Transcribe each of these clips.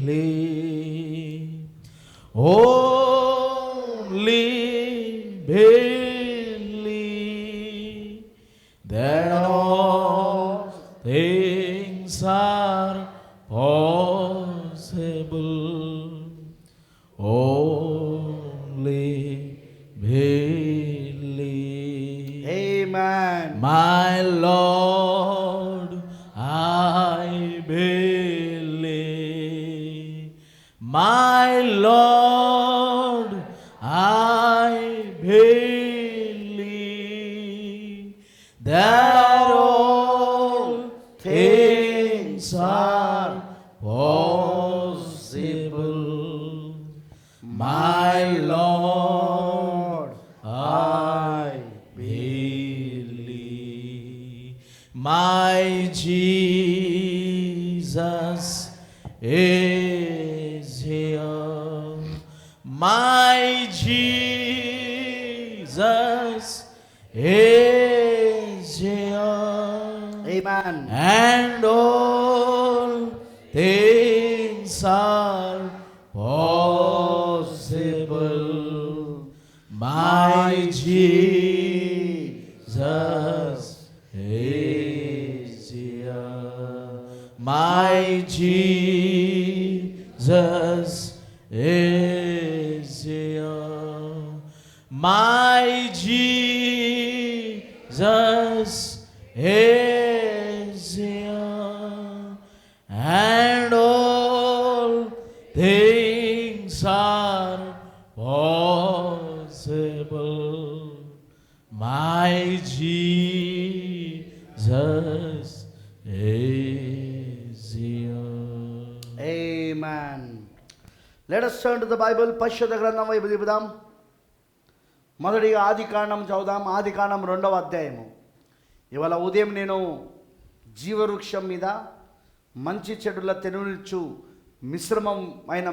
believe, only believe that all things are possible. Only believe. Amen. My Lord, I believe. My Lord, I believe that all things are possible. My Lord, I believe. My Jesus is here. My Jesus is here. Amen. And all things are possible. My Jesus is here. My Jesus is here. My Jesus is here. And all things are possible. My Jesus is here. Amen. Let us turn to the Bible. పరిశుద్ధ గ్రంథం వైపు తిప్పుదాం. మొదటిగా ఆదికాండం చదువుదాం. ఆదికాండం 2వ అధ్యాయము. ఇవాళ ఉదయం నేను జీవవృక్షం మీద మంచి చెడుల తెనునిచ్చు మిశ్రమమైన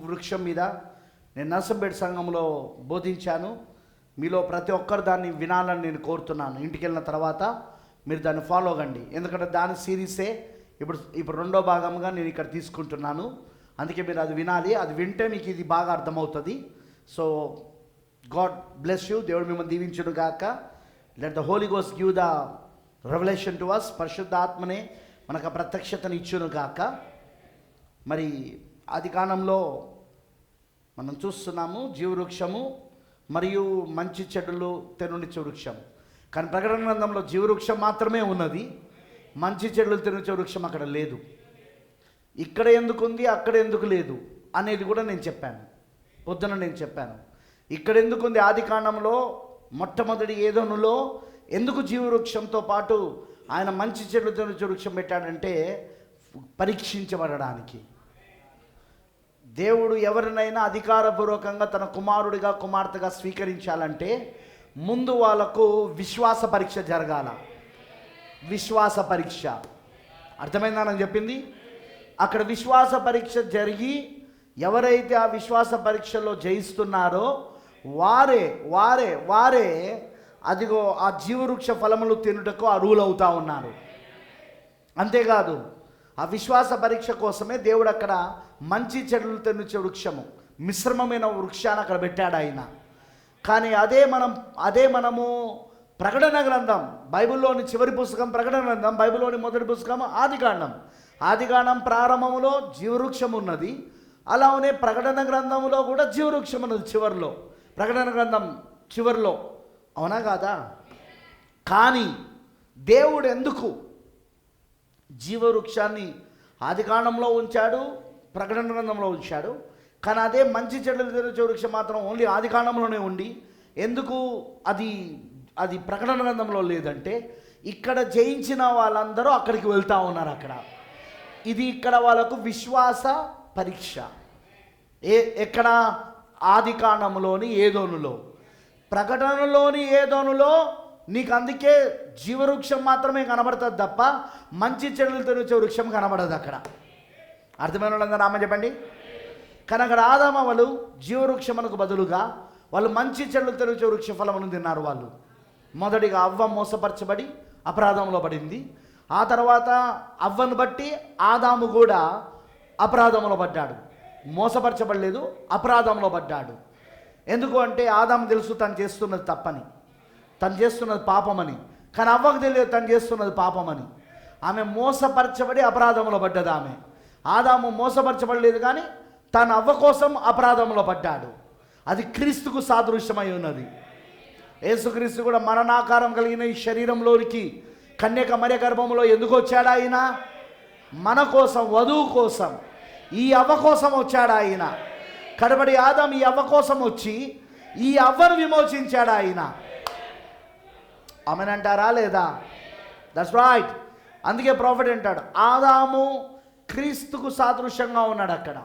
వృక్షం మీద నేను నర్సంపేట సంఘంలో బోధించాను. మీలో ప్రతి ఒక్కరు దాన్ని వినాలని నేను కోరుతున్నాను. ఇంటికి వెళ్ళిన తర్వాత మీరు దాన్ని ఫాలో కండి. ఎందుకంటే దాని సిరీసే ఇప్పుడు 2వ భాగంగా నేను ఇక్కడ తీసుకుంటున్నాను. అందుకే మీరు అది వినాలి. అది వింటే మీకు ఇది బాగా అర్థమవుతుంది. So God bless you. దేవుడు మిమ్మల్ని దీవించును గాక. Let the Holy Ghost give the revolution to us. పరిశుద్ధ ఆత్మనే మనకు ప్రత్యక్షతను ఇచ్చును గాక. మరి ఆదికాండంలో మనం చూస్తున్నాము జీవవృక్షము మరియు మంచి చెడులు తెనునిచ్చే వృక్షం. కానీ ప్రకటన గ్రంథంలో జీవవృక్షం మాత్రమే ఉన్నది. మంచి చెడులు తెనునిచ్చే వృక్షం అక్కడ లేదు. ఇక్కడ ఎందుకు ఉంది, అక్కడ ఎందుకు లేదు అనేది కూడా నేను చెప్పాను. పొద్దున నేను చెప్పాను. ఇక్కడ ఎందుకు ఉంది, ఆదికాండంలో మొట్టమొదటి ఏదోనులో ఎందుకు జీవవృక్షంతో పాటు ఆయన మంచి చెడులు తెనునిచ్చే వృక్షం పెట్టాడంటే పరీక్షించబడడానికి. దేవుడు ఎవరినైనా అధికారపూర్వకంగా తన కుమారుడిగా కుమార్తెగా స్వీకరించాలంటే ముందు వాళ్ళకు విశ్వాస పరీక్ష జరగాల. విశ్వాస పరీక్ష అర్థమైందా నేను చెప్పింది? అక్కడ విశ్వాస పరీక్ష జరిగి ఎవరైతే ఆ విశ్వాస పరీక్షలో జయిస్తున్నారో వారే వారే వారే అదిగో ఆ జీవవృక్ష ఫలములు తినుటకు అర్హులవుతా ఉన్నారు. అంతేకాదు ఆ విశ్వాస పరీక్ష కోసమే దేవుడు అక్కడ మంచి చెడులు తెనునిచ్చే వృక్షము మిశ్రమమైన వృక్షాన్ని అక్కడ పెట్టాడు ఆయన. కానీ అదే మనము ప్రకటన గ్రంథం, బైబిల్లోని చివరి పుస్తకం ప్రకటన గ్రంథం, బైబిల్లోని మొదటి పుస్తకం ఆదికాండం ప్రారంభంలో జీవవృక్షం ఉన్నది. అలానే ప్రకటన గ్రంథంలో కూడా జీవవృక్షం ఉన్నది చివరిలో, ప్రకటన గ్రంథం చివరిలో. అవునా కాదా? కానీ దేవుడు ఎందుకు జీవవృక్షాన్ని ఆదికాండంలో ఉంచాడు, ప్రకటన గ్రంథంలో ఉంచాడు? కానీ అదే మంచి చెడులు తెనునిచ్చే వృక్షం మాత్రం ఓన్లీ ఆదికాండంలోనే ఉండి ఎందుకు అది ప్రకటన గ్రంథంలో లేదంటే ఇక్కడ జయించిన వాళ్ళందరూ అక్కడికి వెళ్తూ ఉన్నారు. ఇది ఇక్కడ వాళ్ళకు విశ్వాస పరీక్ష. ఎక్కడ? ఆదికాండంలోని ఏదోనులో. ప్రకటనలోని ఏదోనులో నీకు అందుకే జీవవృక్షం మాత్రమే కనబడుతుంది తప్ప మంచి చెడులు తెనునిచ్చే వృక్షం కనబడదు అక్కడ. అర్థమైన వాళ్ళందరూ ఆమె చెప్పండి. కానీ అక్కడ ఆదామవలు జీవవృక్షమునకు బదులుగా వాళ్ళు మంచి చెడులు తెనునిచ్చే వృక్ష ఫలమును తిన్నారు. వాళ్ళు మొదటిగా అవ్వ మోసపరచబడి అపరాధంలో పడింది. ఆ తర్వాత అవ్వను బట్టి ఆదాము కూడా అపరాధంలో పడ్డాడు. మోసపరచబడలేదు, అపరాధంలో పడ్డాడు. ఎందుకు అంటే ఆదాము తెలుసు తను చేస్తున్నది తప్పని, తను చేస్తున్నది పాపమని. కానీ అవ్వకు తెలియదు తను చేస్తున్నది పాపమని. ఆమె మోసపరచబడి అపరాధంలో పడ్డది ఆమె. ఆదాము మోసపరచబడలేదు, కానీ తను అవ్వ కోసం అపరాధంలో పడ్డాడు. అది క్రీస్తుకు సాదృశ్యమై ఉన్నది. యేసుక్రీస్తు కూడా మరణాకారం కలిగిన ఈ శరీరంలోనికి కన్యక మరియ గర్భంలో ఎందుకు వచ్చాడు ఆయన? మన కోసం, వధువు కోసం, ఈ అవ్వ కోసం వచ్చాడు ఆయన. కడబడి ఆదాం ఈ అవ్వ కోసం వచ్చి ఈ అవ్వను విమోచించాడు ఆయన. ఆమెనంటారా లేదా? That's right. అందుకే ప్రాఫిట్ అంటాడు ఆదాము క్రీస్తుకు సాదృశ్యంగా ఉన్నాడు. అక్కడ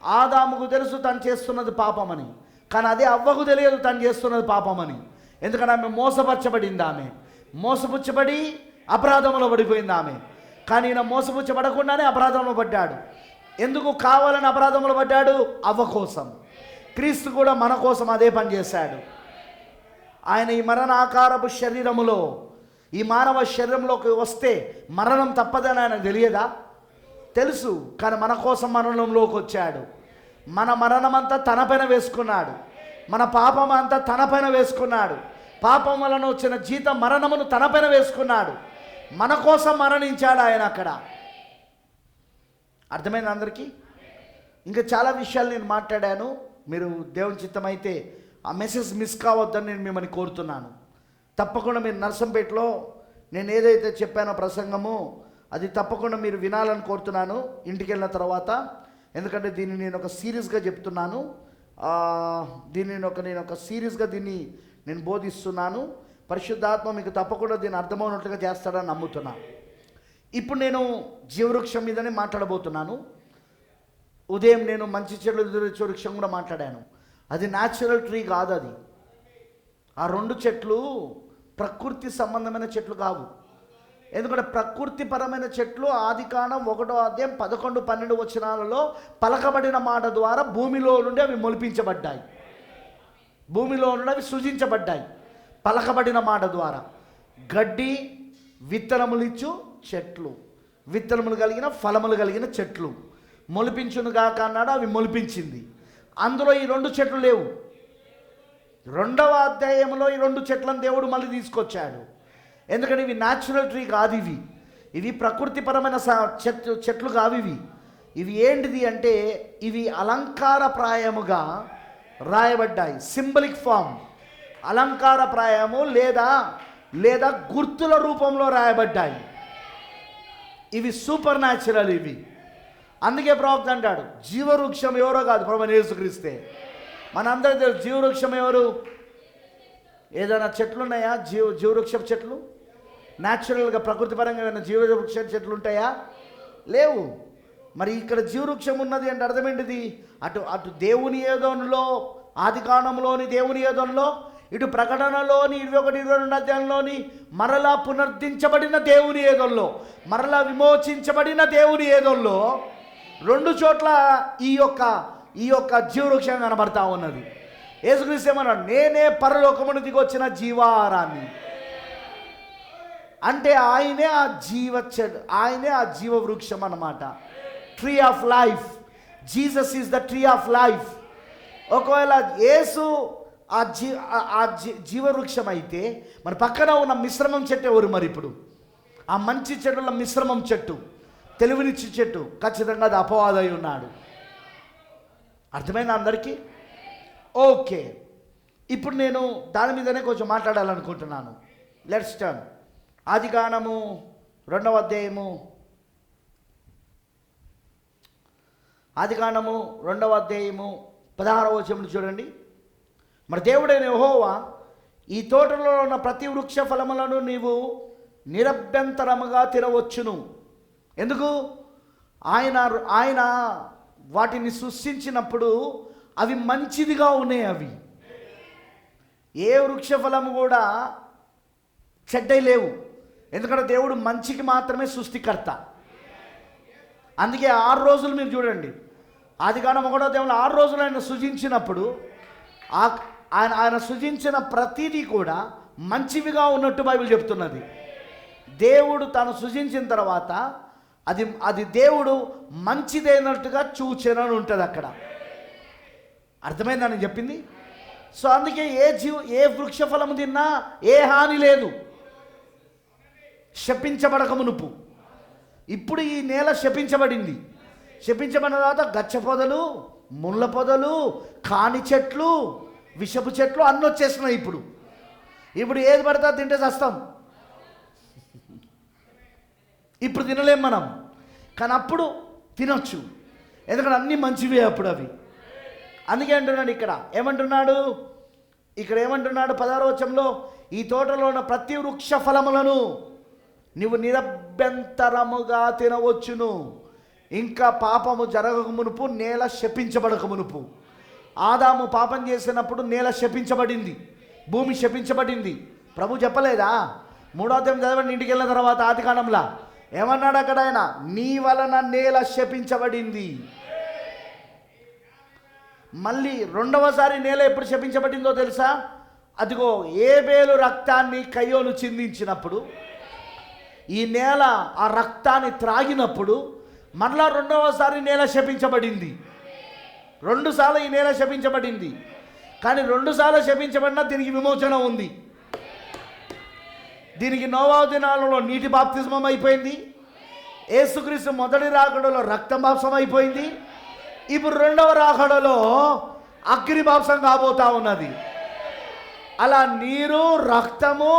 ఆదాముకు తెలుసు తను చేస్తున్నది పాపమని, కానీ అదే అవ్వకు తెలియదు తను చేస్తున్నది పాపమని. ఎందుకంటే ఆమె మోసపరచబడింది. ఆమె మోసపుచ్చబడి అపరాధంలో పడిపోయింది ఆమె. కానీ ఈయన మోసపుచ్చబడకుండానే అపరాధంలో పడ్డాడు. ఎందుకు కావాలని అపరాధంలో పడ్డాడు? అవ్వ కోసం. క్రీస్తు కూడా మన కోసం అదే పని చేశాడు. ఆయన ఈ మరణాకారపు శరీరములో, ఈ మానవ శరీరంలోకి వస్తే మరణం తప్పదని ఆయన తెలియదా? తెలుసు. కానీ మన కోసం మరణంలోకి వచ్చాడు. మన మరణమంతా తన పైన వేసుకున్నాడు. మన పాపం అంతా తన పైన వేసుకున్నాడు. పాపం వలన వచ్చిన జీతం మరణమును తన పైన వేసుకున్నాడు. మన కోసం మరణించాడు ఆయన అక్కడ. అర్థమైంది అందరికీ? ఇంకా చాలా విషయాలు నేను మాట్లాడాను. మీరు దేవుని చిత్తమైతే ఆ మెసేజ్ మిస్ కావద్దని నేను మిమ్మల్ని కోరుతున్నాను. తప్పకుండా మీరు నర్సంపేటలో నేను ఏదైతే చెప్పానో ప్రసంగము, అది తప్పకుండా మీరు వినాలని కోరుతున్నాను ఇంటికి వెళ్ళిన తర్వాత. ఎందుకంటే దీన్ని నేను ఒక సీరియస్గా చెప్తున్నాను. నేను ఒక సీరియస్గా దీన్ని నేను బోధిస్తున్నాను. పరిశుద్ధాత్మ మీకు తప్పకుండా దీన్ని అర్థమవునట్లుగా చేస్తాడని నమ్ముతున్నాను. ఇప్పుడు నేను జీవవృక్షం మీదనే మాట్లాడబోతున్నాను. ఉదయం నేను మంచి చెట్లు ఎదురొచ్చే వృక్షం కూడా మాట్లాడాను. అది న్యాచురల్ ట్రీ కాదు. అది ఆ రెండు చెట్లు ప్రకృతి సంబంధమైన చెట్లు కావు. ఎందుకంటే ప్రకృతిపరమైన చెట్లు ఆదికాండం 1వ అధ్యాయం 11, 12 వచనాలలో పలకబడిన మాట ద్వారా భూమిలో నుండి అవి మొలిపించబడ్డాయి. భూమిలో నుండి అవి సృజించబడ్డాయి పలకబడిన మాట ద్వారా. గడ్డి విత్తనములిచ్చు చెట్లు, విత్తనములు కలిగిన ఫలములు కలిగిన చెట్లు మొలిపించును గాక అన్నాడు. అవి మొలిపించింది. అందులో ఈ 2 చెట్లు లేవు. 2వ అధ్యాయంలో ఈ 2 చెట్లను దేవుడు మళ్ళీ తీసుకొచ్చాడు. ఎందుకంటే ఇవి న్యాచురల్ ట్రీ కాదు. ఇవి ప్రకృతిపరమైన చెట్లు కావు. ఇవి ఏంటిది అంటే ఇవి అలంకారప్రాయముగా రాయబడ్డాయి. సింబలిక్ ఫామ్, అలంకారప్రాయము లేదా గుర్తుల రూపంలో రాయబడ్డాయి. ఇవి సూపర్ న్యాచురల్. అందుకే ప్రవక్త అంటాడు జీవవృక్షం ఎవరో కాదు, ప్రభువైన యేసుక్రీస్తే. మనందరూ తెలుసు జీవవృక్షం ఎవరు. ఏదైనా చెట్లు ఉన్నాయా? జీవవృక్షం చెట్లు న్యాచురల్గా ప్రకృతిపరంగా ఏమైనా జీవవృక్ష చెట్లు ఉంటాయా? లేవు. మరి ఇక్కడ జీవవృక్షం ఉన్నది అంటే అర్థం ఏంటిది? అటు దేవుని ఏదోనులో, ఆదికాండంలోని దేవుని ఏదోనులో, ఇటు ప్రకటనలోని 21, 22 అధ్యాయంలోని మరలా పునరుద్ధరించబడిన దేవుని ఏదోల్లో, మరలా విమోచించబడిన దేవుని ఏదోల్లో 2 చోట్ల ఈ యొక్క జీవవృక్షం కనబడతా ఉన్నది. యేసుక్రీస్తు ఏమన్నాడు? నేనే పరలోకమును దిగొచ్చిన జీవాహారాన్ని. అంటే ఆయనే ఆ జీవవృక్షం అన్నమాట. Tree of life. Jesus is the tree of life. ఒకవేళ యేసు ఆ జీవవృక్షం అయితే మన పక్కన ఉన్న మిశ్రమం చెట్టు ఎవరు? మరి ఇప్పుడు ఆ మంచి చెట్టుల మిశ్రమం చెట్టు, తెలివినిచ్చి చెట్టు, ఖచ్చితంగా అది అపవాదై ఉన్నాడు. అర్థమైందా అందరికీ? ఓకే, ఇప్పుడు నేను దాని మీదనే కొంచెం మాట్లాడాలనుకుంటున్నాను. Let's turn. ఆదికాండము 2వ అధ్యాయము, ఆదికాండము 2వ అధ్యాయము 16వ వచనం చూడండి. మరి దేవుడైన యెహోవా, ఈ తోటలో ఉన్న ప్రతి వృక్ష ఫలములను నీవు నిరభ్యంతరముగా తినవచ్చును. ఎందుకు? ఆయన వాటిని సృష్టించినప్పుడు అవి మంచిదిగా ఉన్నాయి. అవి ఏ వృక్ష ఫలము కూడా చెడ్డై లేవు. ఎందుకంటే దేవుడు మంచికి మాత్రమే సృష్టికర్త. అందుకే 6 రోజులు మీరు చూడండి. ఆదికాండం 1వ అధ్యాయంలో 6 రోజులు ఆయన సృజించినప్పుడు ఆయన సృజించిన ప్రతిదీ కూడా మంచివిగా ఉన్నట్టు బైబిల్ చెప్తున్నది. దేవుడు తాను సృజించిన తర్వాత అది దేవుడు మంచిదైనట్టుగా చూచెనని ఉంటుంది అక్కడ. అర్థమైందని చెప్పింది. సో అందుకే ఏ వృక్ష ఫలము తిన్నా ఏ హాని లేదు, శపించబడక మునుపు. ఇప్పుడు ఈ నేల శపించబడింది. శపించబడిన తర్వాత గచ్చ పొదలు, ముళ్ళ పొదలు, కాని చెట్లు, విషపు చెట్లు అన్నీ వచ్చేస్తున్నాయి. ఇప్పుడు ఏది పడితే తింటే చస్తాం. ఇప్పుడు తినలేం మనం, కానీ అప్పుడు తినొచ్చు, ఎందుకంటే అన్నీ మంచివే అప్పుడు అవి. అందుకే అంటున్నాడు ఇక్కడ. ఏమంటున్నాడు 16వ వచనంలో, ఈ తోటలో ఉన్న ప్రతి వృక్ష ఫలములను నీవు నిరభ్యంతరముగా తినవచ్చును, ఇంకా పాపము జరగక మునుపు, నేల శపించబడక మునుపు. ఆదాము పాపం చేసినప్పుడు నేల శపించబడింది, భూమి శపించబడింది. ప్రభు చెప్పలేదా? 3వ అధ్యాయం చదవండి ఇంటికి వెళ్ళిన తర్వాత. ఆదికాండంలో ఏమన్నాడు అక్కడ ఆయన? నీ వలన నేల శపించబడింది. మళ్ళీ రెండవసారి నేల ఎప్పుడు శపించబడిందో తెలుసా? అదిగో ఏబేలు రక్తాన్ని కయ్యోను చిందించినప్పుడు, ఈ నేల ఆ రక్తాన్ని త్రాగినప్పుడు మరలా రెండవసారి నేల శపించబడింది. 2 సార్లు ఈ నేల శపించబడింది. కానీ 2 సార్లు శపించబడినా దీనికి విమోచన ఉంది. దీనికి నోవహు దినాలలో నీటి బాప్తిస్మం అయిపోయింది. యేసుక్రీస్తు మొదటి రాకడలో రక్తం బాప్సం అయిపోయింది. ఇప్పుడు 2వ రాకడలో అగ్ని బాప్సం కాబోతా ఉన్నది. అలా నీరు, రక్తము,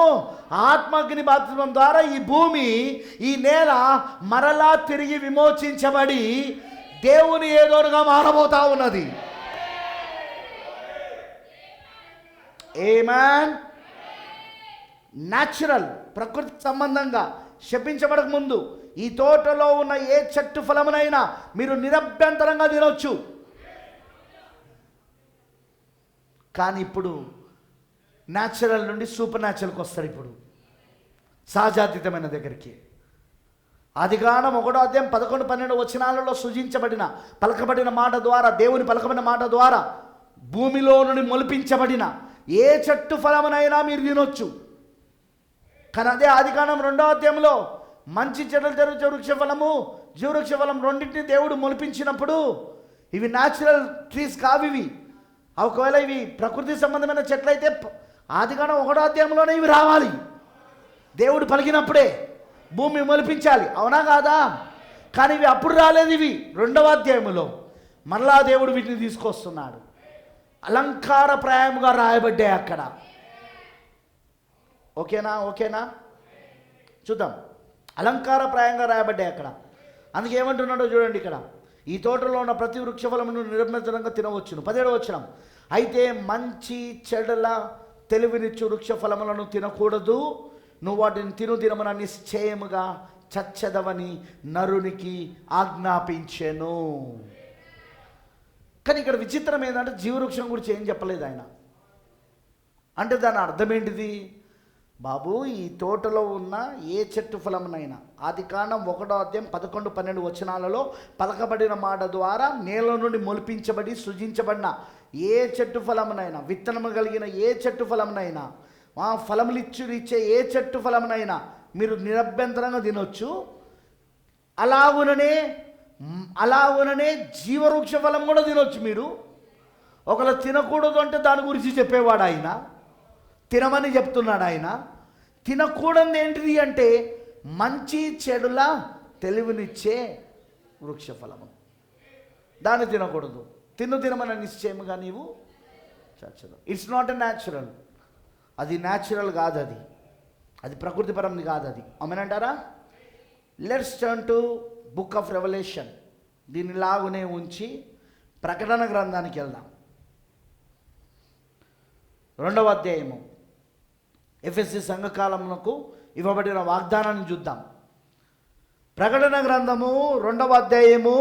ఆత్మగ్ని బాప్తిస్మం ద్వారా ఈ భూమి, ఈ నేల మరలా తిరిగి విమోచించబడి దేవుని ఏదోనుగా మారబోతా ఉన్నది. ఆమేన్. న్యాచురల్, ప్రకృతి సంబంధంగా శపించబడక ముందు ఈ తోటలో ఉన్న ఏ చెట్టు ఫలమునైనా మీరు నిరభ్యంతరంగా తినొచ్చు. కానీ ఇప్పుడు న్యాచురల్ నుండి సూపర్ న్యాచురల్కి వస్తారు. ఇప్పుడు సహజాతీతమైన దగ్గరికి. ఆదికాండం 1వ అధ్యాయం 11, 12 వచనాలలో సృజించబడిన, పలకబడిన మాట ద్వారా, దేవుని పలకబడిన మాట ద్వారా భూమిలో నుండి మొలిపించబడిన ఏ చెట్టు ఫలమునైనా మీరు తినొచ్చు. కానీ అదే ఆదికాండం 2వ అధ్యాయంలో మంచి చెడులు తెరుచే వృక్ష ఫలము, జీవవృక్ష ఫలం రెండింటిని దేవుడు మొలిపించినప్పుడు ఇవి న్యాచురల్ ట్రీస్ కావు ఇవి. ఒకవేళ ఇవి ప్రకృతి సంబంధమైన చెట్లయితే ఆదికాండం 1వ అధ్యాయంలోనే ఇవి రావాలి. దేవుడు పలికినప్పుడే భూమి మొలిపించాలి, అవునా కాదా? కానీ ఇవి అప్పుడు రాలేదు. ఇవి 2వ అధ్యాయంలో మరలా దేవుడు వీటిని తీసుకొస్తున్నాడు. అలంకారప్రాయముగా రాయబడ్డాయి అక్కడ. ఓకేనా? చూద్దాం. అలంకారప్రాయంగా రాయబడ్డాయి అక్కడ. అందుకే ఏమంటున్నాడో చూడండి ఇక్కడ. ఈ తోటలో ఉన్న ప్రతి వృక్ష ఫలమును నిరభ్యంతరంగా తినవచ్చును. 17వ వచనం. అయితే మంచి చెడుల తెలివినిచ్చు వృక్ష ఫలములను తినకూడదు, నువ్వు వాటిని తినమున నిశ్చయముగా చచ్చెదవని నరునికి ఆజ్ఞాపించెను. కానీ ఇక్కడ విచిత్రం ఏంటంటే జీవవృక్షం గురించి ఏం చెప్పలేదు ఆయన. అంటే దాని అర్థం ఏంటిది? బాబు, ఈ తోటలో ఉన్న ఏ చెట్టు ఫలమునైనా, ఆదికాండం 1వ అధ్యాయం 11, 12 వచనాలలో పలకబడిన మాట ద్వారా నేల నుండి మొలిపించబడి సృజించబడిన ఏ చెట్టు ఫలమునైనా, విత్తనము కలిగిన ఏ చెట్టు ఫలమునైనా, ఫలములిచ్చే ఏ చెట్టు ఫలమునైనా మీరు నిరభ్యంతరంగా తినొచ్చు. అలాగుననే జీవవృక్ష ఫలం కూడా తినొచ్చు మీరు. ఒకవేళ తినకూడదు అంటే దాని గురించి చెప్పేవాడు ఆయన, తినమని చెప్తున్నాడు ఆయన. తినకూడదు ఏంటిది అంటే మంచి చెడుల తెలివినిచ్చే వృక్ష ఫలము, దాన్ని తినకూడదు. తినమని నిశ్చయముగా నీవు చచ్చదు. It's not a natural. అది న్యాచురల్ కాదు, అది ప్రకృతి పరంది కాదు. అది అమ్మనంటారా? Let's turn to book of revolution. దీన్ని లాగునే ఉంచి ప్రకటన గ్రంథానికి వెళ్దాం. 2వ అధ్యాయము, ఎఫెసీ సంఘకాలమునకు ఇవ్వబడిన వాగ్దానాన్ని చూద్దాం. ప్రకటన గ్రంథము 2వ అధ్యాయము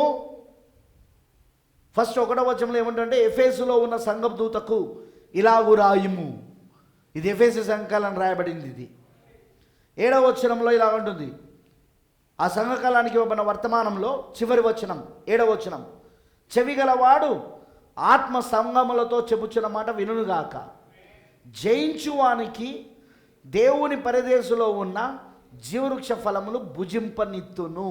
ఫస్ట్ 1వ వచనంలో ఏమంటే, ఎఫెసులో ఉన్న సంఘపు దూతకు ఇలాగు రాయుము. ఇది ఎఫెసీ సంఘకాలం రాయబడింది. ఇది 7వ వచనంలో ఇలా ఉంటుంది. ఆ సంఘకాలానికి ఇవ్వబడిన వర్తమానంలో చివరి వచనం 7వ వచనం, చెవి గలవాడు ఆత్మ సంగములతో చెబుచున్న మాట వినుగాక. జయించువానికి దేవుని పరదేశంలో ఉన్న జీవవృక్ష ఫలములు భుజింపనిత్తును.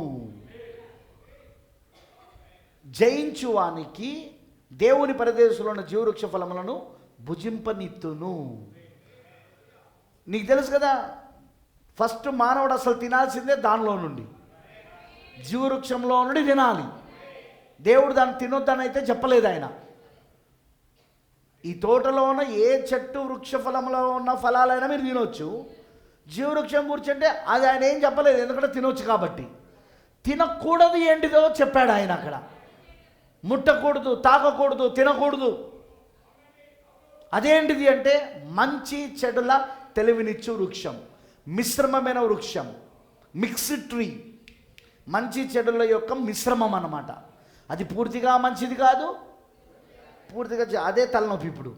జయించువానికి దేవుని పరిదేశంలో ఉన్న జీవవృక్ష ఫలములను భుజింపనిత్తును. నీకు తెలుసు కదా, ఫస్ట్ మానవుడు అసలు తినాల్సిందే దానిలో నుండి, జీవవృక్షంలో నుండి తినాలి. దేవుడు దాన్ని తినొద్దని అయితే చెప్పలేదు ఆయన. ఈ తోటలో ఉన్న ఏ చెట్టు వృక్ష ఫలంలో ఉన్న ఫలాలైనా మీరు తినొచ్చు. జీవవృక్షం కూర్చుంటే అది ఆయన ఏం చెప్పలేదు, ఎందుకంటే తినొచ్చు కాబట్టి. తినకూడదు ఏంటిదో చెప్పాడు ఆయన అక్కడ. ముట్టకూడదు, తాకకూడదు, తినకూడదు. అదేంటిది అంటే మంచి చెడుల తెలివినిచ్చు వృక్షం, మిశ్రమమైన వృక్షం, మిక్స్డ్ ట్రీ. మంచి చెడుల యొక్క మిశ్రమం అన్నమాట. అది పూర్తిగా మంచిది కాదు, పూర్తిగా అదే తలనొప్పి. ఇప్పుడు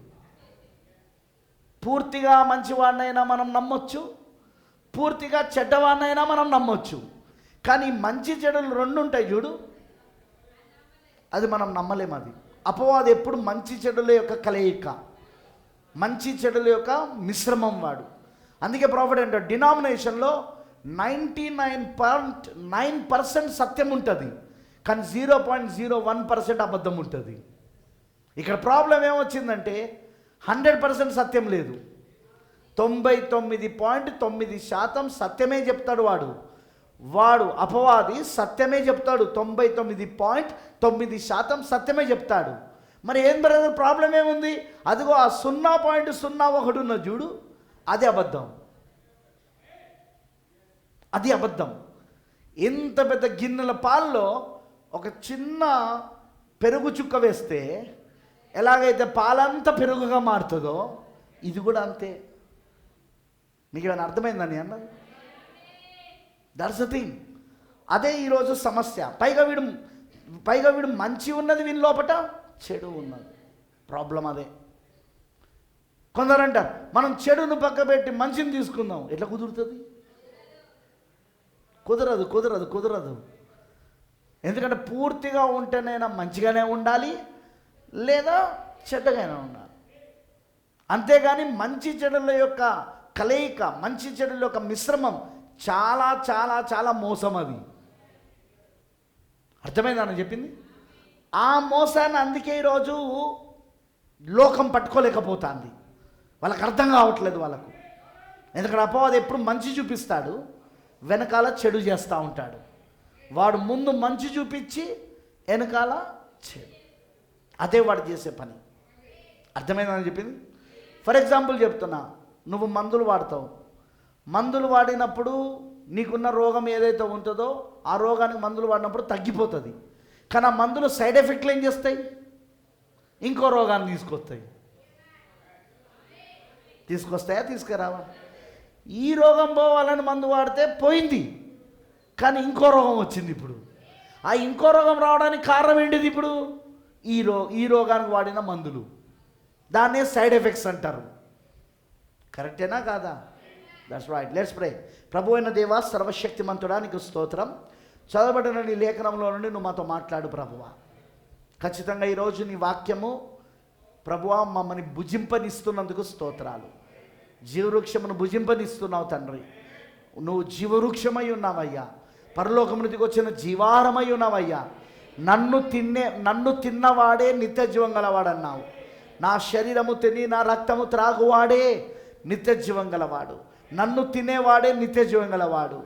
పూర్తిగా మంచివాడినైనా మనం నమ్మొచ్చు, పూర్తిగా చెడ్డవాడినైనా మనం నమ్మొచ్చు. కానీ మంచి చెడులు రెండు ఉంటాయి చూడు, అది మనం నమ్మలేము. అది అపవాది ఎప్పుడు మంచి చెడుల యొక్క కలయిక, మంచి చెడుల యొక్క మిశ్రమం వాడు. అందుకే ప్రాఫిట్ అంటే డినామినేషన్లో 99.9% సత్యం ఉంటుంది, కానీ 0.01% అబద్ధం ఉంటుంది. ఇక్కడ ప్రాబ్లం ఏమొచ్చిందంటే 100% సత్యం లేదు, 99.9% సత్యమే చెప్తాడు వాడు అపవాది సత్యమే చెప్తాడు, 99.9% సత్యమే చెప్తాడు. మరి ఏం బ్రదర్ ప్రాబ్లం ఏముంది? అదిగో ఆ 0.01 ఉన్న చూడు, అది అబద్ధం. అది అబద్ధం. ఇంత పెద్ద గిన్నెల పాల్లో ఒక చిన్న పెరుగు చుక్క వేస్తే ఎలాగైతే పాలంతా పెరుగుగా మారుతుందో ఇది కూడా అంతే. మీకు ఏమైనా అర్థమైందని అన్నది? That's the thing. అదే ఈరోజు సమస్య. పైగా వీడు మంచి ఉన్నది, వీని లోపట చెడు ఉన్నది. ప్రాబ్లం అదే. కొందరు అంటారు మనం చెడును పక్క పెట్టి మంచిని తీసుకుందాం. ఎట్లా కుదురుతుంది? కుదరదు. ఎందుకంటే పూర్తిగా ఉంటేనైనా మంచిగానే ఉండాలి, లేదా చెడ్డగానే ఉండాలి. అంతేగాని మంచి చెడుల యొక్క కలయిక, మంచి చెడుల యొక్క మిశ్రమం చాలా చాలా చాలా మోసం. అది అర్థమైందని చెప్పింది. ఆ మోసాన్ని అందుకే ఈరోజు లోకం పట్టుకోలేకపోతుంది. వాళ్ళకి అర్థం కావట్లేదు వాళ్ళకు. ఎందుకంటే అపవాది ఎప్పుడు మంచి చూపిస్తాడు, వెనకాల చెడు చేస్తూ ఉంటాడు. వాడు ముందు మంచి చూపించి వెనకాల చెడు, అదే వాడు చేసే పని. అర్థమైందని చెప్పింది. ఫర్ ఎగ్జాంపుల్ చెప్తున్నా, నువ్వు మందులు వాడతావు. మందులు వాడినప్పుడు నీకున్న రోగం ఏదైతే ఉంటుందో ఆ రోగానికి మందులు వాడినప్పుడు తగ్గిపోతుంది. కానీ ఆ మందులు సైడ్ ఎఫెక్ట్లు ఏం చేస్తాయి? ఇంకో రోగాన్ని తీసుకొస్తాయా తీసుకురావా? ఈ రోగం పోవాలని మందు వాడితే పోయింది, కానీ ఇంకో రోగం వచ్చింది. ఇప్పుడు ఆ ఇంకో రోగం రావడానికి కారణం ఏంటిది? ఇప్పుడు ఈ రోగానికి వాడిన మందులు. దాన్నే సైడ్ ఎఫెక్ట్స్ అంటారు. కరెక్టేనా కాదా? That's right. Let's pray. ప్రభు అయిన దేవా, సర్వశక్తిమంతుడా, నీకు స్తోత్రం. చదవబడిన నీ లేఖనంలో నుండి నువ్వు మాతో మాట్లాడు ప్రభువా. ఖచ్చితంగా ఈరోజు నీ వాక్యము ప్రభువా మమ్మల్ని భుజింపనిస్తున్నందుకు స్తోత్రాలు. జీవవృక్షమును భుజింపనిస్తున్నావు తండ్రి. నువ్వు జీవవృక్షమై ఉన్నావయ్యా, పరలోకమునికి వచ్చిన జీవారమై ఉన్నావయ్యా. నన్ను తిన్నవాడే నిత్య జీవం గలవాడన్నావు. నా శరీరము తిని నా రక్తము త్రాగువాడే నిత్య జీవం గలవాడు. నన్ను తినేవాడే నిత్య జీవం గలవాడు.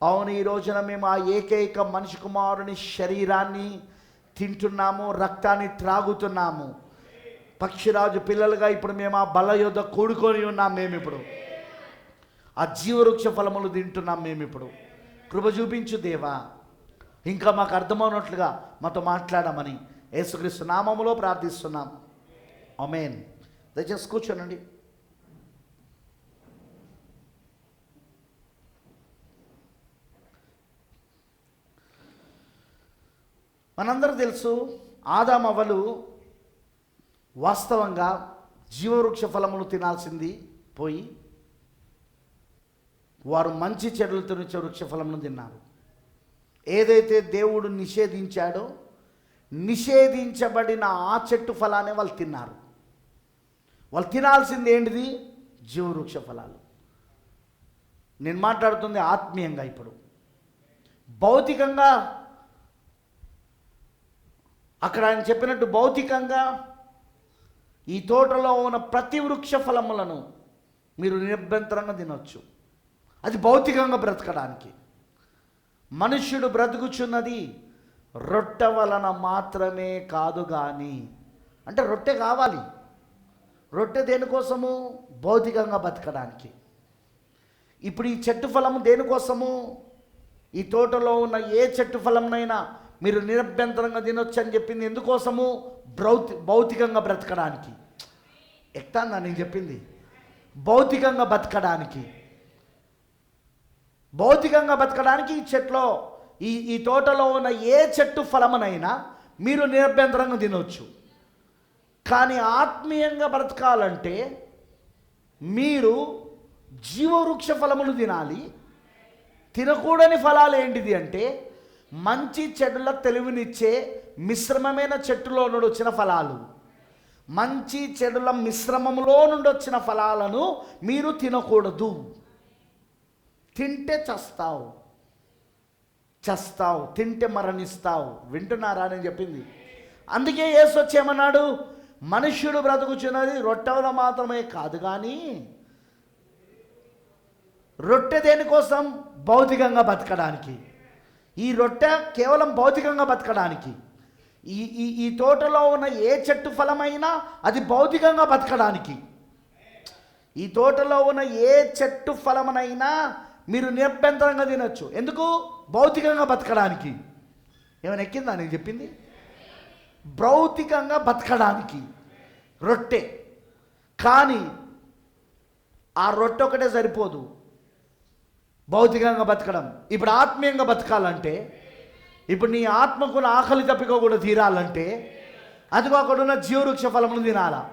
అవును, ఈ రోజున మేము ఆ ఏకైక మనిషి కుమారుని శరీరాన్ని తింటున్నాము, రక్తాన్ని త్రాగుతున్నాము. పక్షిరాజు పిల్లలుగా ఇప్పుడు మేము ఆ బల యొద్ద కూడుకొని ఉన్నాం. మేము ఇప్పుడు ఆ జీవవృక్ష ఫలములు తింటున్నాం. మేము ఇప్పుడు కృప చూపించు దేవా. ఇంకా మాకు అర్థమవునట్లుగా మాతో మాట్లాడమని యేసుక్రీస్తు నామములో ప్రార్థిస్తున్నాం. ఆమేన్. దయచేసి కూర్చోనండి. మనందరూ తెలుసు, ఆదామవ్వలు వాస్తవంగా జీవవృక్ష ఫలములు తినాల్సింది పోయి వారు మంచి చెడులతో నుంచే వృక్ష ఫలమును తిన్నారు. ఏదైతే దేవుడు నిషేధించాడో నిషేధించబడిన ఆ చెట్టు ఫలాన్ని వాళ్ళు తిన్నారు. వాళ్ళు తినాల్సింది ఏంటిది? జీవవృక్ష ఫలాలు. నేను మాట్లాడుతుంది ఆత్మీయంగా. ఇప్పుడు భౌతికంగా అక్కడ ఆయన చెప్పినట్టు భౌతికంగా ఈ తోటలో ఉన్న ప్రతి వృక్ష ఫలములను మీరు నిరభ్యంతరంగా తినొచ్చు. అది భౌతికంగా బ్రతకడానికి. మనుష్యుడు బ్రతుకుచున్నది రొట్టె వలన మాత్రమే కాదు కానీ, అంటే రొట్టె కావాలి. రొట్టె దేనికోసము? భౌతికంగా బ్రతకడానికి. ఇప్పుడు ఈ చెట్టు ఫలము దేనికోసము? ఈ తోటలో ఉన్న ఏ చెట్టు ఫలంనైనా మీరు నిరభ్యంతరంగా తినొచ్చు అని చెప్పింది ఎందుకోసము? భౌతికంగా బ్రతకడానికి. ఎక్తాందా నేను చెప్పింది? భౌతికంగా బతకడానికి. భౌతికంగా బతకడానికి ఈ చెట్లో ఈ తోటలో ఉన్న ఏ చెట్టు ఫలమునైనా మీరు నిరభ్యంతరంగా తినవచ్చు. కానీ ఆత్మీయంగా బ్రతకాలంటే మీరు జీవవృక్ష ఫలములు తినాలి. తినకూడని ఫలాలు ఏంటిది అంటే మంచి చెడుల తెలివినిచ్చే మిశ్రమమైన చెట్టులో నుండి వచ్చిన ఫలాలు. మంచి చెడుల మిశ్రమంలో నుండి వచ్చిన ఫలాలను మీరు తినకూడదు. తింటే చస్తావు, తింటే మరణిస్తావు. వింటున్నారా నేను చెప్పింది? అందుకే యేసు వచ్చి ఏమన్నాడు? మనుష్యుడు బ్రతుకుచున్నది రొట్టెల మాత్రమే కాదు కానీ, రొట్టె దేనికోసం? భౌతికంగా బతకడానికి. ఈ రొట్టె కేవలం భౌతికంగా బతకడానికి. ఈ తోటలో ఉన్న ఏ చెట్టు ఫలమైనా అది భౌతికంగా బతకడానికి. ఈ తోటలో ఉన్న ఏ చెట్టు ఫలమునైనా మీరు నిరభ్యంతరంగా తినొచ్చు. ఎందుకు? భౌతికంగా బతకడానికి. ఏమైనా ఎక్కిందా నేను చెప్పింది? భౌతికంగా బతకడానికి రొట్టె. కానీ ఆ రొట్టె ఒకటే సరిపోదు భౌతికంగా బతకడం. ఇప్పుడు ఆత్మీయంగా బతకాలంటే, ఇప్పుడు నీ ఆత్మకు ఆకలి తప్పిక కూడా తీరాలంటే, అదిగో అక్కడున్న జీవవృక్ష ఫలములు తినాలా.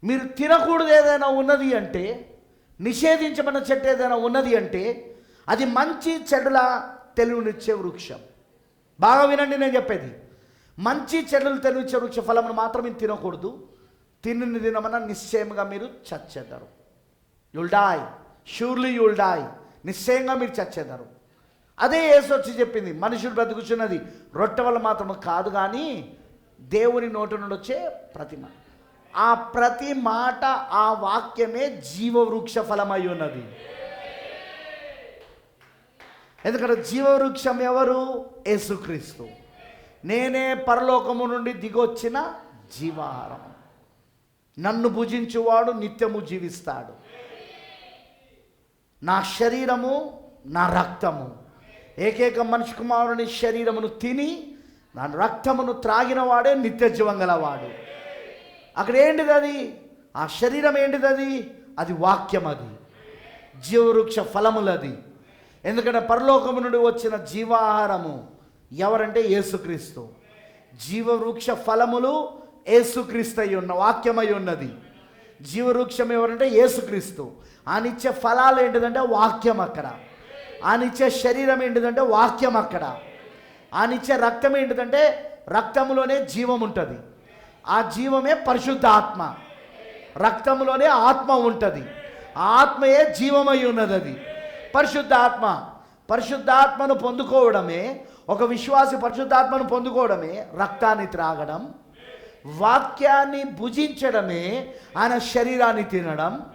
మీరు తినకూడదు ఏదైనా ఉన్నది అంటే, నిషేధించబడిన చెట్టు ఏదైనా ఉన్నది అంటే అది మంచి చెడుల తెలివినిచ్చే వృక్షం. బాగా వినండి నేను చెప్పేది. మంచి చెడులు తెలివిచ్చే వృక్ష ఫలమును మాత్రం తినకూడదు. తిని తినమన్నా నిశ్చయంగా మీరు చచ్చేద్దరు. You'll die, surely you'll die. నిశ్చయంగా మీరు చచ్చేద్దరు. అదే యేసు వచ్చి చెప్పింది, మనుషుడు బ్రతుకుచున్నది రొట్టె వల్ల మాత్రం కాదు కానీ దేవుని నోటి నుండి వచ్చే ప్రతి మాట. ఆ ప్రతి మాట, ఆ వాక్యమే జీవవృక్ష ఫలమై ఉన్నది. ఎందుకంటే జీవవృక్షం ఎవరు? యేసుక్రీస్తు. నేనే పరలోకము నుండి దిగొచ్చిన జీవాహారం. నన్ను భుజించువాడు నిత్యము జీవిస్తాడు. నా శరీరము, నా రక్తము. ఏకైక మనిషి కుమారుని శరీరమును తిని నా రక్తమును త్రాగిన వాడే నిత్య జీవం గలవాడు. అక్కడ ఏంటిది అది? ఆ శరీరం ఏంటిది అది? అది వాక్యం. అది జీవవృక్ష ఫలములది. ఎందుకంటే పరలోకము నుండి వచ్చిన జీవాహారము ఎవరంటే యేసుక్రీస్తు. జీవవృక్ష ఫలములు యేసుక్రీస్తు అయి ఉన్న వాక్యమై ఉన్నది. జీవవృక్షం ఎవరంటే యేసుక్రీస్తు. ఆయనిచ్చే ఫలాలు ఏంటిదంటే వాక్యం అక్కడ. ఆయనిచ్చే శరీరం ఏంటిదంటే వాక్యం అక్కడ. ఆయనిచ్చే రక్తం ఏంటిదంటే రక్తంలోనే జీవం ఉంటుంది. ఆ జీవమే పరిశుద్ధ ఆత్మ. రక్తంలోనే ఆత్మ ఉంటుంది. ఆ ఆత్మయే జీవమై ఉన్నది. అది పరిశుద్ధ ఆత్మ. పరిశుద్ధాత్మను పొందుకోవడమే, ఒక విశ్వాసి పరిశుద్ధాత్మను పొందుకోవడమే రక్తాన్ని త్రాగడం, వాక్యాన్ని భుజించడమే ఆయన శరీరాన్ని తినడం.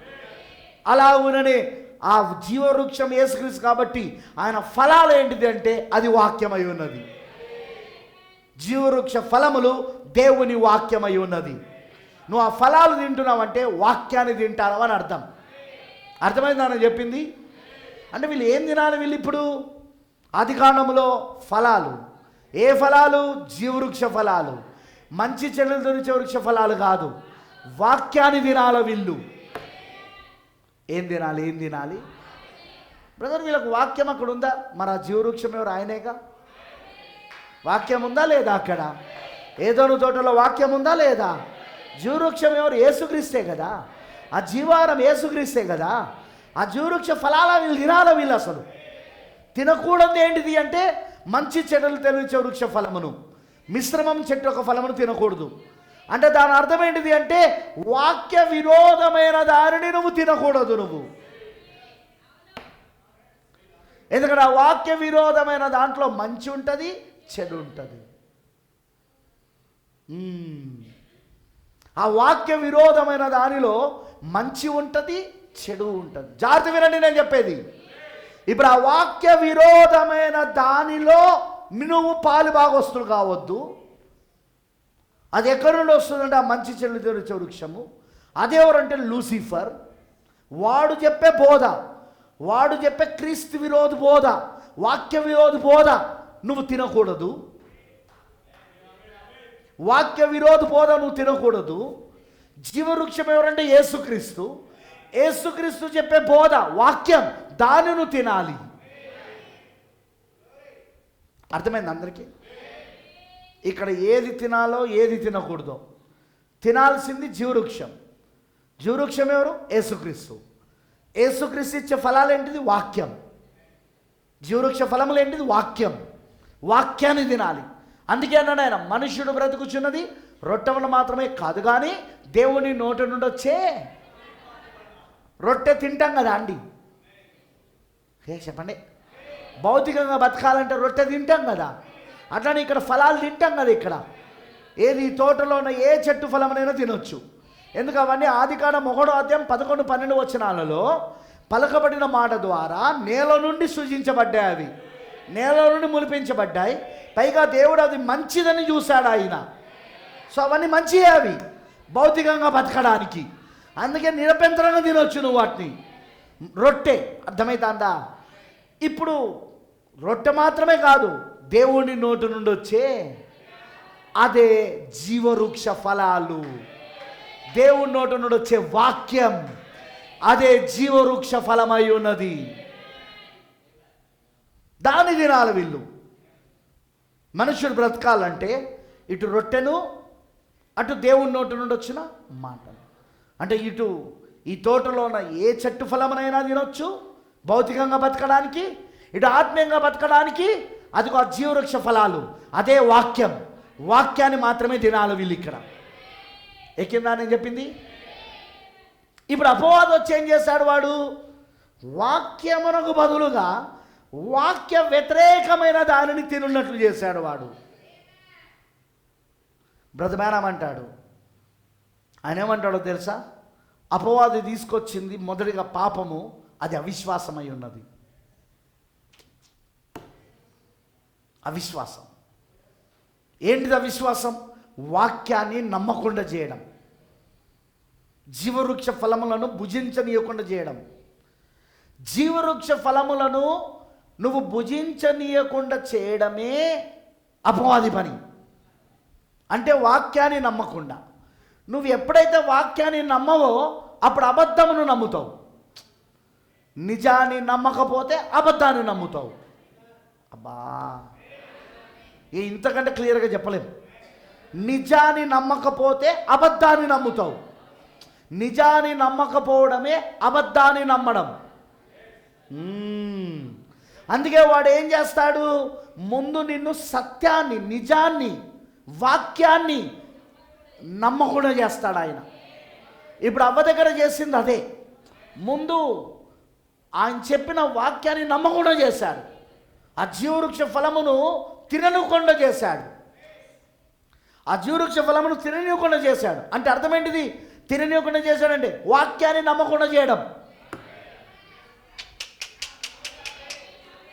అలా ఉన్ననే ఆ జీవవృక్షం యేసుక్రీస్తు కాబట్టి ఆయన ఫలాలు ఏంటిది అంటే అది వాక్యమై ఉన్నది. జీవవృక్ష ఫలములు దేవుని వాక్యమై ఉన్నది. నువ్వు ఆ ఫలాలు తింటున్నావంటే వాక్యాన్ని తింటావు అని అర్థం. అర్థమైందని చెప్పింది. అంటే వీళ్ళు ఏం తినాలి? వీళ్ళు ఇప్పుడు ఆదికాండములో ఫలాలు. ఏ ఫలాలు? జీవవృక్ష ఫలాలు. మంచి చెడులు దొరికే వృక్ష ఫలాలు కాదు. వాక్యాన్ని తినాలి వీళ్ళు. ఏం తినాలి? బ్రదర్, వీళ్ళకు వాక్యం అక్కడ ఉందా? మరి ఆ జీవవృక్షం ఎవరు? ఆయనేగా. వాక్యం ఉందా లేదా? అక్కడ ఏదోను తోటలో వాక్యం ఉందా లేదా? జీవవృక్షం ఎవరు? యేసుక్రీస్తే కదా. ఆ జీవాహారం యేసుక్రీస్తే కదా. ఆ జీవవృక్ష ఫలాల వీళ్ళు తినాలి. వీళ్ళు అసలు తినకూడదు ఏంటిది అంటే మంచి చెడులు తెలివించే వృక్ష ఫలమును, మిశ్రమం చెట్టు ఒక ఫలమును తినకూడదు. అంటే దాని అర్థం ఏంటిది అంటే వాక్య విరోధమైన దానిని నువ్వు తినకూడదు నువ్వు. ఎందుకంటే ఆ వాక్య విరోధమైన దాంట్లో మంచి ఉంటుంది, చెడు ఉంటుంది. ఆ వాక్య విరోధమైన దానిలో మంచి ఉంటుంది, చెడు ఉంటుంది. జాగ్రత్త వినండి నేను చెప్పేది. ఇప్పుడు ఆ వాక్య విరోధమైన దానిలో నువ్వు పాలు భాగస్తులు కావద్దు. అది ఎక్కడి నుండి వస్తుందంటే ఆ మంచి చెడు తెలిసే వృక్షము. అదెవరంటే లూసిఫర్. వాడు చెప్పే బోధ, వాడు చెప్పే క్రీస్తు విరోధ బోధ, వాక్య విరోధ బోధ నువ్వు తినకూడదు. వాక్య విరోధ బోధ నువ్వు తినకూడదు. జీవవృక్షం ఎవరంటే యేసుక్రీస్తు. యేసుక్రీస్తు చెప్పే బోధ వాక్యం, దాన్ని నువ్వు తినాలి. అర్థమైంది అందరికీ? ఇక్కడ ఏది తినాలో ఏది తినకూడదో. తినాల్సింది జీవవృక్షం. జీవవృక్షం ఎవరు? యేసుక్రీస్తు. యేసుక్రీస్తు ఇచ్చే ఫలాలు ఏంటిది? వాక్యం. జీవవృక్ష ఫలములు ఏంటిది? వాక్యం. వాక్యాన్ని తినాలి. అందుకే అన్నాడు ఆయన, మనుష్యుడు బ్రతుకుచున్నది రొట్టె వల్ల మాత్రమే కాదు కానీ దేవుని నోటి నుండి వచ్చే. రొట్టె తింటాం కదా అండి, చెప్పండి. భౌతికంగా బతకాలంటే రొట్టె తింటాం కదా, అట్లానే ఇక్కడ ఫలాలు తింటాం కదా. ఇక్కడ ఏది తోటలో ఉన్న ఏ చెట్టు ఫలమైనా తినొచ్చు. ఎందుకు? అవన్నీ ఆదికాండం 1వ అధ్యాయం 11, 12 వచనాలలో పలకబడిన మాట ద్వారా నేల నుండి సృజించబడ్డాయి. అవి నేల నుండి ములిపించబడ్డాయి. పైగా దేవుడు అది మంచిదని చూశాడు ఆయన. సో అవన్నీ మంచివే అవి భౌతికంగా బతకడానికి. అందుకే నిరభ్యంతరంగా తినొచ్చు నువ్వు వాటిని. రొట్టె అర్థమవుతుందా? ఇప్పుడు రొట్టె మాత్రమే కాదు, దేవుని నోటి నుండి వచ్చే అదే జీవవృక్ష ఫలాలు. దేవుని నోటి నుండి వచ్చే వాక్యం అదే జీవవృక్ష ఫలమై ఉన్నది. దాన్ని తినాలి వీళ్ళు. మనుషుడు బ్రతకాలంటే ఇటు రొట్టెను, అటు దేవుని నోటి నుండి వచ్చిన మాటలు. అంటే ఇటు ఈ తోటలో ఉన్న ఏ చెట్టు ఫలమునైనా తినొచ్చు భౌతికంగా బతకడానికి, ఇటు ఆత్మీయంగా బతకడానికి అదిగో ఆ జీవవృక్ష ఫలాలు, అదే వాక్యం. వాక్యాన్ని మాత్రమే తినాలి వీళ్ళు. ఇక్కడ ఎక్కిందా నేను చెప్పింది? ఇప్పుడు అపవాది వచ్చి ఏం చేశాడు? వాడు వాక్యమునకు బదులుగా వాక్య వ్యతిరేకమైన దానిని తినున్నట్లు చేశాడు వాడు. బ్రతమేనమంటాడు. ఆయన ఏమంటాడో తెలుసా? అపవాది తీసుకొచ్చింది మొదటిగా పాపము, అది అవిశ్వాసమై ఉన్నది. అవిశ్వాసం. ఏంటిది అవిశ్వాసం? వాక్యాన్ని నమ్మకుండా చేయడం, జీవవృక్ష ఫలములను భుజించనీయకుండా చేయడం. జీవవృక్ష ఫలములను నువ్వు భుజించనీయకుండా చేయడమే అపవాది పని. అంటే వాక్యాన్ని నమ్మకుండా. నువ్వు ఎప్పుడైతే వాక్యాన్ని నమ్మవో అప్పుడు అబద్ధమును నమ్ముతావు. నిజాన్ని నమ్మకపోతే అబద్ధాన్ని నమ్ముతావు. అబ్బా, ఇంతకంటే క్లియర్గా చెప్పలేము. నిజాన్ని నమ్మకపోతే అబద్ధాన్ని నమ్ముతావు. నిజాన్ని నమ్మకపోవడమే అబద్ధాన్ని నమ్మడం. అందుకే వాడు ఏం చేస్తాడు? ముందు నిన్ను సత్యాన్ని, నిజాన్ని, వాక్యాన్ని నమ్మకుండా చేస్తాడు ఆయన. ఇప్పుడు అవ్వ దగ్గర చేసింది అదే. ముందు ఆయన చెప్పిన వాక్యాన్ని నమ్మకుండా చేశాడు. ఆ జీవవృక్ష ఫలమును తిననివ్వకుండా చేశాడు. ఆ జీవవృక్ష ఫలమును తిననివ్వకుండా చేశాడు. అంటే అర్థం ఏంటిది? తిననివ్వకుండా చేశాడంటే వాక్యాన్ని నమ్మకుండా చేయడం.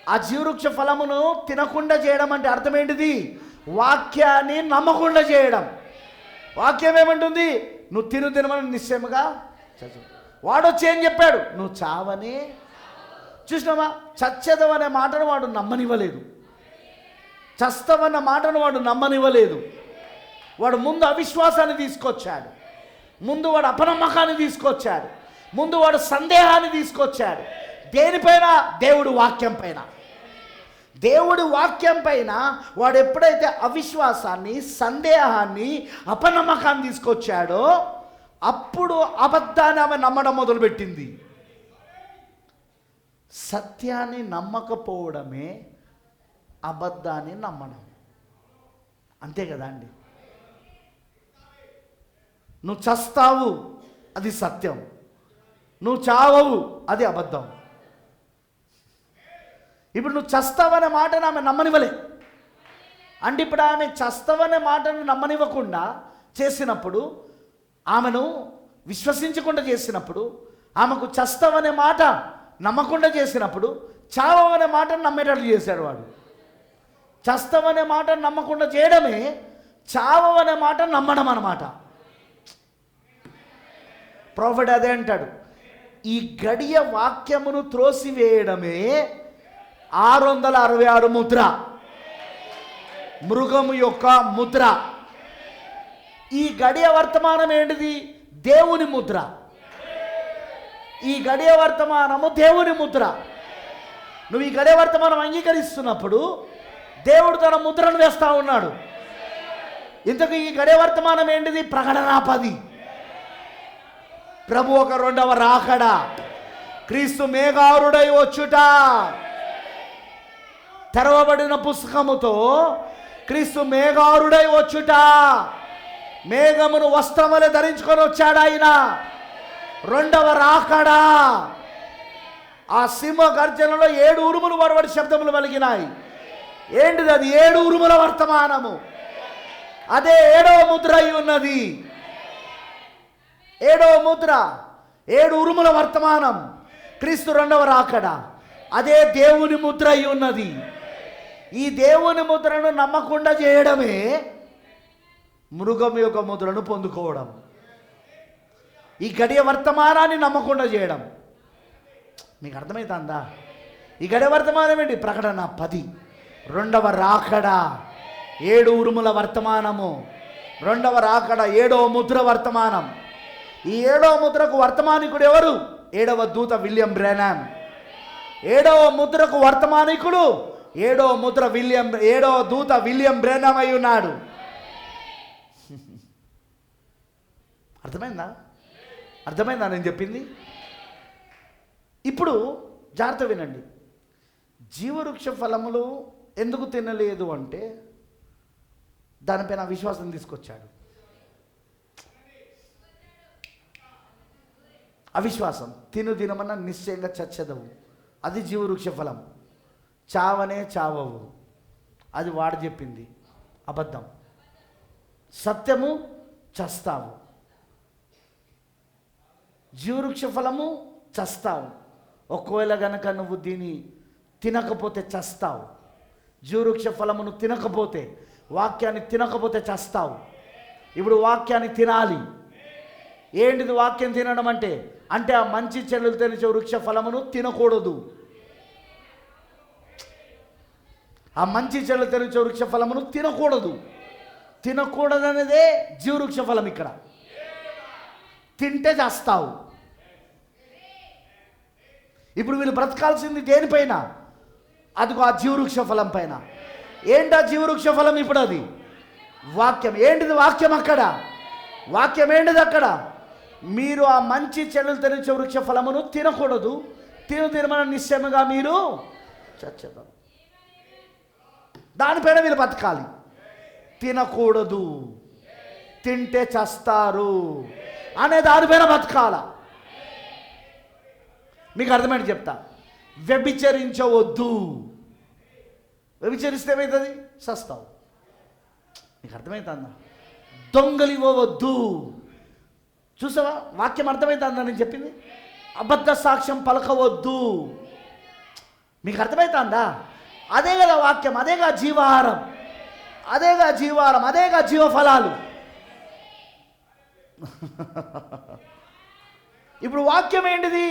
ఆ జీవవృక్ష ఫలమును తినకుండా చేయడం అంటే అర్థం ఏంటిది? వాక్యాన్ని నమ్మకుండా చేయడం. వాక్యం ఏమంటుంది? నువ్వు తినమని నిశ్చయముగా. వాడొచ్చి ఏం చెప్పాడు? నువ్వు చావని. చూసినావా? చచ్చేదవనే మాటను వాడు నమ్మనివ్వలేదు. చస్తవన్న మాటను వాడు నమ్మనివ్వలేదు. వాడు ముందు అవిశ్వాసాన్ని తీసుకొచ్చాడు. ముందు వాడు అపనమ్మకాన్ని తీసుకొచ్చాడు. ముందు వాడు సందేహాన్ని తీసుకొచ్చాడు. దేనిపైన? దేవుడు వాక్యం పైన. దేవుడి వాక్యం పైన వాడు ఎప్పుడైతే అవిశ్వాసాన్ని, సందేహాన్ని, అపనమ్మకాన్ని తీసుకొచ్చాడో అప్పుడు అబద్ధాన్ని ఆమె నమ్మడం మొదలుపెట్టింది. సత్యాన్ని నమ్మకపోవడమే అబద్ధాన్ని నమ్మడం. అంతే కదా అండి? నువ్వు చస్తావు, అది సత్యం. నువ్వు చావవు, అది అబద్ధం. ఇప్పుడు నువ్వు చస్తావనే మాటను ఆమె నమ్మనివ్వలే. అంటే ఇప్పుడు ఆమె చస్తావనే మాటను నమ్మనివ్వకుండా చేసినప్పుడు, ఆమెను విశ్వసించకుండా చేసినప్పుడు, ఆమెకు చస్తావనే మాట నమ్మకుండా చేసినప్పుడు, చావనే మాటను నమ్మేటట్లు చేశాడు వాడు. చస్తావనే మాటను నమ్మకుండా చేయడమే చావనే మాట నమ్మడం అన్నమాట. ప్రాఫిట్ అదే అంటాడు, ఈ గడియ వాక్యమును త్రోసివేయడమే 666 ముద్ర, మృగము యొక్క ముద్ర. ఈ గడియ వర్తమానం ఏంటిది? దేవుని ముద్ర. ఈ గడియ వర్తమానము దేవుని ముద్ర. నువ్వు ఈ గడియ వర్తమానం అంగీకరిస్తున్నప్పుడు దేవుడు తన ముద్రను వేస్తా ఉన్నాడు. ఇంతకు ఈ గడియ వర్తమానం ఏంటిది? ప్రకటన 10. ప్రభు ఒక రెండవ రాకడ, క్రీస్తు మేఘారుడై వచ్చుట. తెరవబడిన పుస్తకముతో క్రీస్తు మేఘారుడై వచ్చుట. మేఘమును వస్త్రములే ధరించుకొని వచ్చాడు ఆయన. రెండవ రాకడ. ఆ సింహ గర్జనలో 7 ఉరుములు వరవడి శబ్దములు వెలిగినాయి. ఏంటిది అది? 7 ఉరుముల వర్తమానము. అదే 7వ ముద్ర అయి ఉన్నది. 7వ ముద్ర, 7 ఉరుముల వర్తమానం, క్రీస్తు రెండవ రాకడ. అదే దేవుని ముద్ర అయి ఉన్నది. ఈ దేవుని ముద్రను నమ్మకుండా చేయడమే మృగం యొక్క ముద్రను పొందుకోవడం. ఈ గడియ వర్తమానాన్ని నమ్మకుండా చేయడం. మీకు అర్థమవుతుందా? ఈ గడియ వర్తమానం ఏంటి? ప్రకటన 10, రెండవ రాకడ, 7 ఉరుముల వర్తమానము, రెండవ రాకడ, 7వ ముద్ర వర్తమానం. ఈ 7వ ముద్రకు వర్తమానికుడు ఎవరు? 7వ దూత విలియం బ్రెనామ్. 7వ ముద్రకు వర్తమానికుడు 7వ దూత విలియం బ్రెనామ్ అయి ఉన్నాడు. అర్థమైందా నేను చెప్పింది? ఇప్పుడు జాగ్రత్త వినండి. జీవవృక్ష ఫలములు ఎందుకు తినలేదు అంటే దానిపైన విశ్వాసం తీసుకొచ్చాడు. అవిశ్వాసం. తినమన్నా నిశ్చయంగా చచ్చెదవు, అది జీవవృక్ష ఫలం. చావనే చావవు, అది వాడు చెప్పింది, అబద్ధం. సత్యము, చస్తావు. జీవవృక్ష ఫలము, చస్తావు. ఒకవేళ గనక నువ్వు దీన్ని తినకపోతే చస్తావు. జీవవృక్ష ఫలమును తినకపోతే, వాక్యాన్ని తినకపోతే చస్తావు. ఇప్పుడు వాక్యాన్ని తినాలి. ఏంటిది వాక్యం తినడం అంటే? అంటే ఆ మంచి చెడులు తెలిసే వృక్ష ఫలమును తినకూడదు. ఆ మంచి చెడులు తెలిసే వృక్ష ఫలమును తినకూడదు. తినకూడదనేదే జీవవృక్ష ఫలం. ఇక్కడ తింటే చేస్తావు. ఇప్పుడు వీళ్ళు బ్రతకాల్సింది దేనిపైన? అదిగో ఆ జీవవృక్ష ఫలం పైన. ఏంటి ఆ జీవవృక్ష ఫలం? ఇప్పుడు అది వాక్యం. ఏంటిది వాక్యం? అక్కడ వాక్యం ఏంటిది? అక్కడ మీరు ఆ మంచి చెడులు తెలిసే వృక్ష ఫలమును తినకూడదు. తినమన నిశ్చయముగా మీరు చచ్చెదరు. దానిపైన వీళ్ళు బతకాలి. తినకూడదు, తింటే చస్తారు అనే దానిపైన బతకాల. మీకు అర్థమైంది చెప్తా. వ్యభిచరించవద్దు. వ్యభిచరిస్తే ఏమవుతుంది? చస్తావు. మీకు అర్థమవుతుందా? దొంగలివ్వవద్దు. చూసావా? వాక్యం అర్థమవుతుందా నేను చెప్పింది? అబద్ధ సాక్ష్యం పలకవద్దు. మీకు అర్థమవుతుందా? అదే కదా వాక్యం, అదేగా జీవాహారం, అదేగా జీవఫలాలు. ఇప్పుడు వాక్యం ఏంటిది?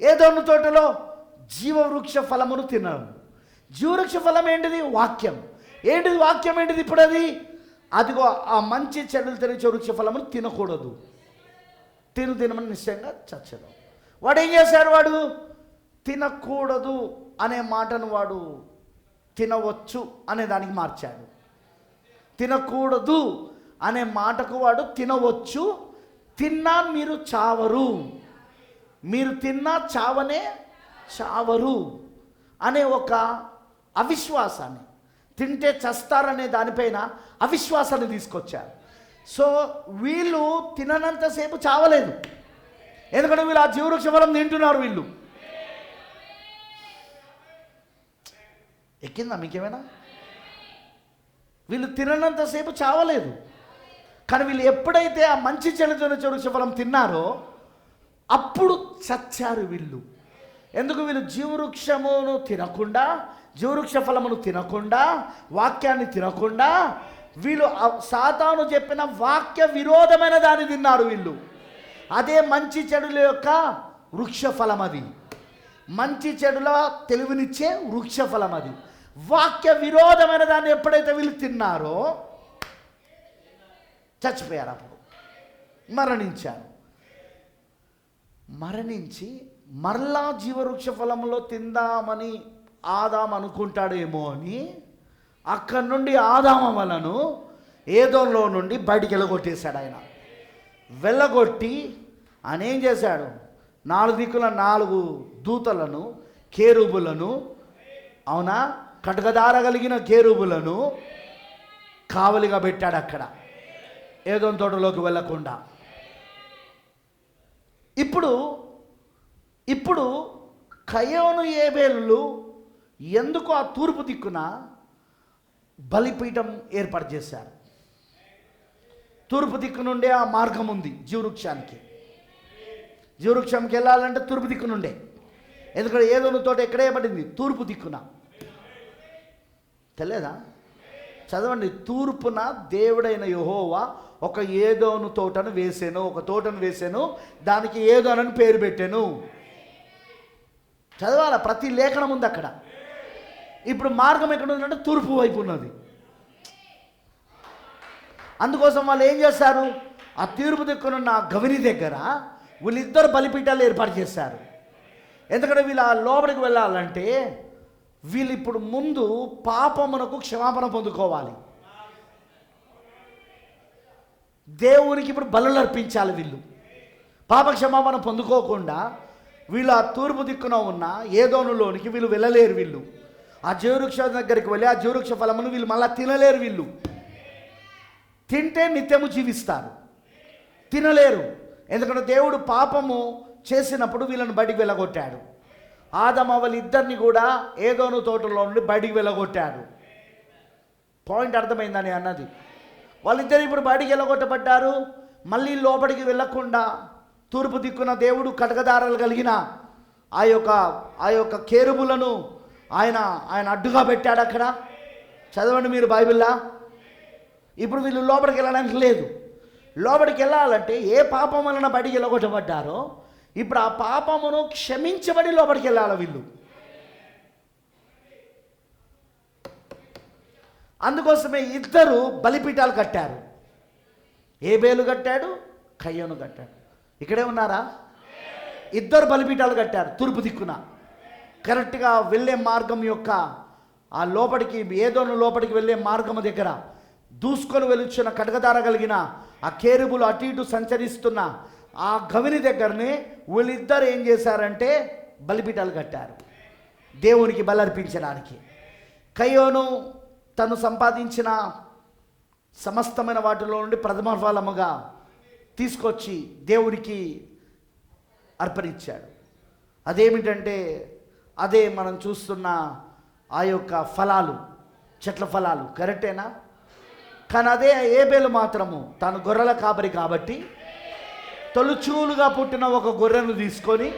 ఏదోను తోటలో జీవవృక్ష ఫలమును తినడం. జీవవృక్ష ఫలం ఏంటిది? వాక్యం. ఏంటిది వాక్యం? ఏంటిది ఇప్పుడు అది? అదిగో ఆ మంచి చెడులు తెలిసే వృక్ష ఫలమును తినకూడదు. తినమని నిశ్చయంగా చచ్చడం. వాడు ఏం చేశాడు? వాడు తినకూడదు అనే మాటను వాడు తినవచ్చు అనే దానికి మార్చాడు. తినకూడదు అనే మాటకు వాడు తినవచ్చు, తిన్నా మీరు చావరు, మీరు తిన్నా చావరు అనే ఒక అవిశ్వాసాన్ని, తింటే చస్తారనే దానిపైన అవిశ్వాసాన్ని తీసుకొచ్చారు. సో వీళ్ళు తిననంతసేపు చావలేదు, ఎందుకంటే వీళ్ళు ఆ జీవవృక్ష ఫలం తింటున్నారు. వీళ్ళు ఎక్కిందా మీకేమైనా? వీళ్ళు తిననంతసేపు చావలేదు, కానీ వీళ్ళు ఎప్పుడైతే ఆ మంచి చెడుతున్న వృక్ష ఫలం తిన్నారో అప్పుడు చచ్చారు వీళ్ళు. ఎందుకు? వీళ్ళు జీవవృక్షమును తినకుండా, జీవవృక్ష ఫలమును తినకుండా, వాక్యాన్ని తినకుండా వీళ్ళు సాతాను చెప్పిన వాక్య విరోధమైన దాన్ని తిన్నారు వీళ్ళు. అదే మంచి చెడుల యొక్క వృక్ష ఫలం. అది మంచి చెడుల తెలివినిచ్చే వృక్ష ఫలం. అది వాక్య విరోధమైన దాన్ని ఎప్పుడైతే వీళ్ళు తిన్నారో చచ్చిపోయారు, అప్పుడు మరణించారు. మరణించి మరలా జీవవృక్ష ఫలంలో తిందామని ఆదాం అనుకుంటాడేమో అని అక్కడి నుండి ఆదాము వలను ఏదోలో నుండి బయటికి వెళ్ళగొట్టేశాడు. ఆయన వెళ్ళగొట్టి ఆయన ఏం చేశాడు? 4 దిక్కుల 4 దూతలను, కేరుబులను, అవునా, కటకదార కలిగిన కేరుబులను కావలిగా పెట్టాడు అక్కడ, ఏదోన్ తోటలోకి వెళ్ళకుండా. ఇప్పుడు కయోను ఏబేలు ఎందుకు ఆ తూర్పు దిక్కున బలిపీఠం ఏర్పాటు చేశారు? తూర్పు దిక్కు నుండే ఆ మార్గం ఉంది జీవవృక్షానికి. జీవవృక్షంకి వెళ్ళాలంటే తూర్పు దిక్కు నుండే, ఎందుకంటే ఏదోను తోట ఎక్కడే పడింది? తూర్పు దిక్కున. తెలియదా? చదవండి. తూర్పున దేవుడైన యెహోవా ఒక ఏదోను తోటను వేసాను, ఒక తోటను వేసాను, దానికి ఏదోనని పేరు పెట్టాను. చదవాల, ప్రతి లేఖనం ఉంది అక్కడ. ఇప్పుడు మార్గం ఎక్కడ ఉందంటే తూర్పు వైపు ఉన్నది. అందుకోసం వాళ్ళు ఏం చేస్తారు? ఆ తూర్పు దిక్కునున్న గవిని దగ్గర వీళ్ళిద్దరు బలిపీఠాలు ఏర్పాటు చేశారు. ఎందుకంటే వీళ్ళు ఆ లోపలికి వెళ్ళాలంటే వీళ్ళు ఇప్పుడు ముందు పాపమునకు క్షమాపణ పొందుకోవాలి. దేవునికి ఇప్పుడు బలులు అర్పించాలి. వీళ్ళు పాప క్షమాపణ పొందుకోకుండా వీళ్ళు ఆ తూర్పు దిక్కున ఉన్న ఏదోనులోనికి వీళ్ళు వెళ్ళలేరు. వీళ్ళు ఆ జీవవృక్ష దగ్గరికి వెళ్ళి ఆ జీవవృక్ష ఫలమును వీళ్ళు మళ్ళీ తినలేరు. వీళ్ళు తింటే నిత్యము జీవిస్తారు, తినలేరు. ఎందుకంటే దేవుడు పాపము చేసినప్పుడు వీళ్ళని బయటికి వెళ్ళగొట్టాడు. ఆదాము వాళ్ళిద్దరిని కూడా ఏదోను తోటలో నుండి బయటికి వెళ్ళగొట్టాడు. పాయింట్ అర్థమైందని అన్నది. వాళ్ళిద్దరు ఇప్పుడు బయటికి వెళ్ళగొట్టబడ్డారు. మళ్ళీ లోపలికి వెళ్ళకుండా తూర్పు దిక్కున దేవుడు కటకదారాలు కలిగిన ఆ యొక్క కేరుబులను ఆయన అడ్డుగా పెట్టాడు అక్కడ. చదవండి మీరు బైబిల్లా. ఇప్పుడు వీళ్ళు లోపలికి వెళ్ళడానికి లేదు. లోపలికి వెళ్ళాలంటే ఏ పాపం వలన బయటికి వెళ్ళగొట్టబడ్డారో ఇప్పుడు ఆ పాపమును క్షమించబడి లోపలికి వెళ్ళాలి వీళ్ళు. అందుకోసమే ఇద్దరు బలిపీఠాలు కట్టారు. ఏబేలు కట్టాడు, కయ్యోను కట్టాడు. ఇక్కడే ఉన్నారా? ఇద్దరు బలిపీఠాలు కట్టారు తూర్పు దిక్కున. కరెక్ట్గా వెళ్ళే మార్గం యొక్క ఆ లోపలికి ఏదోను లోపలికి వెళ్ళే మార్గం దగ్గర దూసుకొని వెలుచున్న కటకదార కలిగిన ఆ కేరుబులు అటు ఇటు సంచరిస్తున్న ఆ గవిని దగ్గరనే వీళ్ళిద్దరు ఏం చేశారంటే బలిపీఠాలు కట్టారు దేవునికి బలర్పించడానికి. కయ్యోను తను సంపాదించిన సమస్తమైన వాటిలో నుండి ప్రథమ ఫలముగా తీసుకొచ్చి దేవునికి అర్పణించాడు. అదేమిటంటే అదే మనం చూస్తున్న ఆ యొక్క ఫలాలు, చెట్ల ఫలాలు. కరెక్టేనా? కానీ అదే ఏబేలు మాత్రము తాను గొర్రెల కాపరి కాబట్టి తొలుచూలుగా పుట్టిన ఒక గొర్రెను తీసుకొని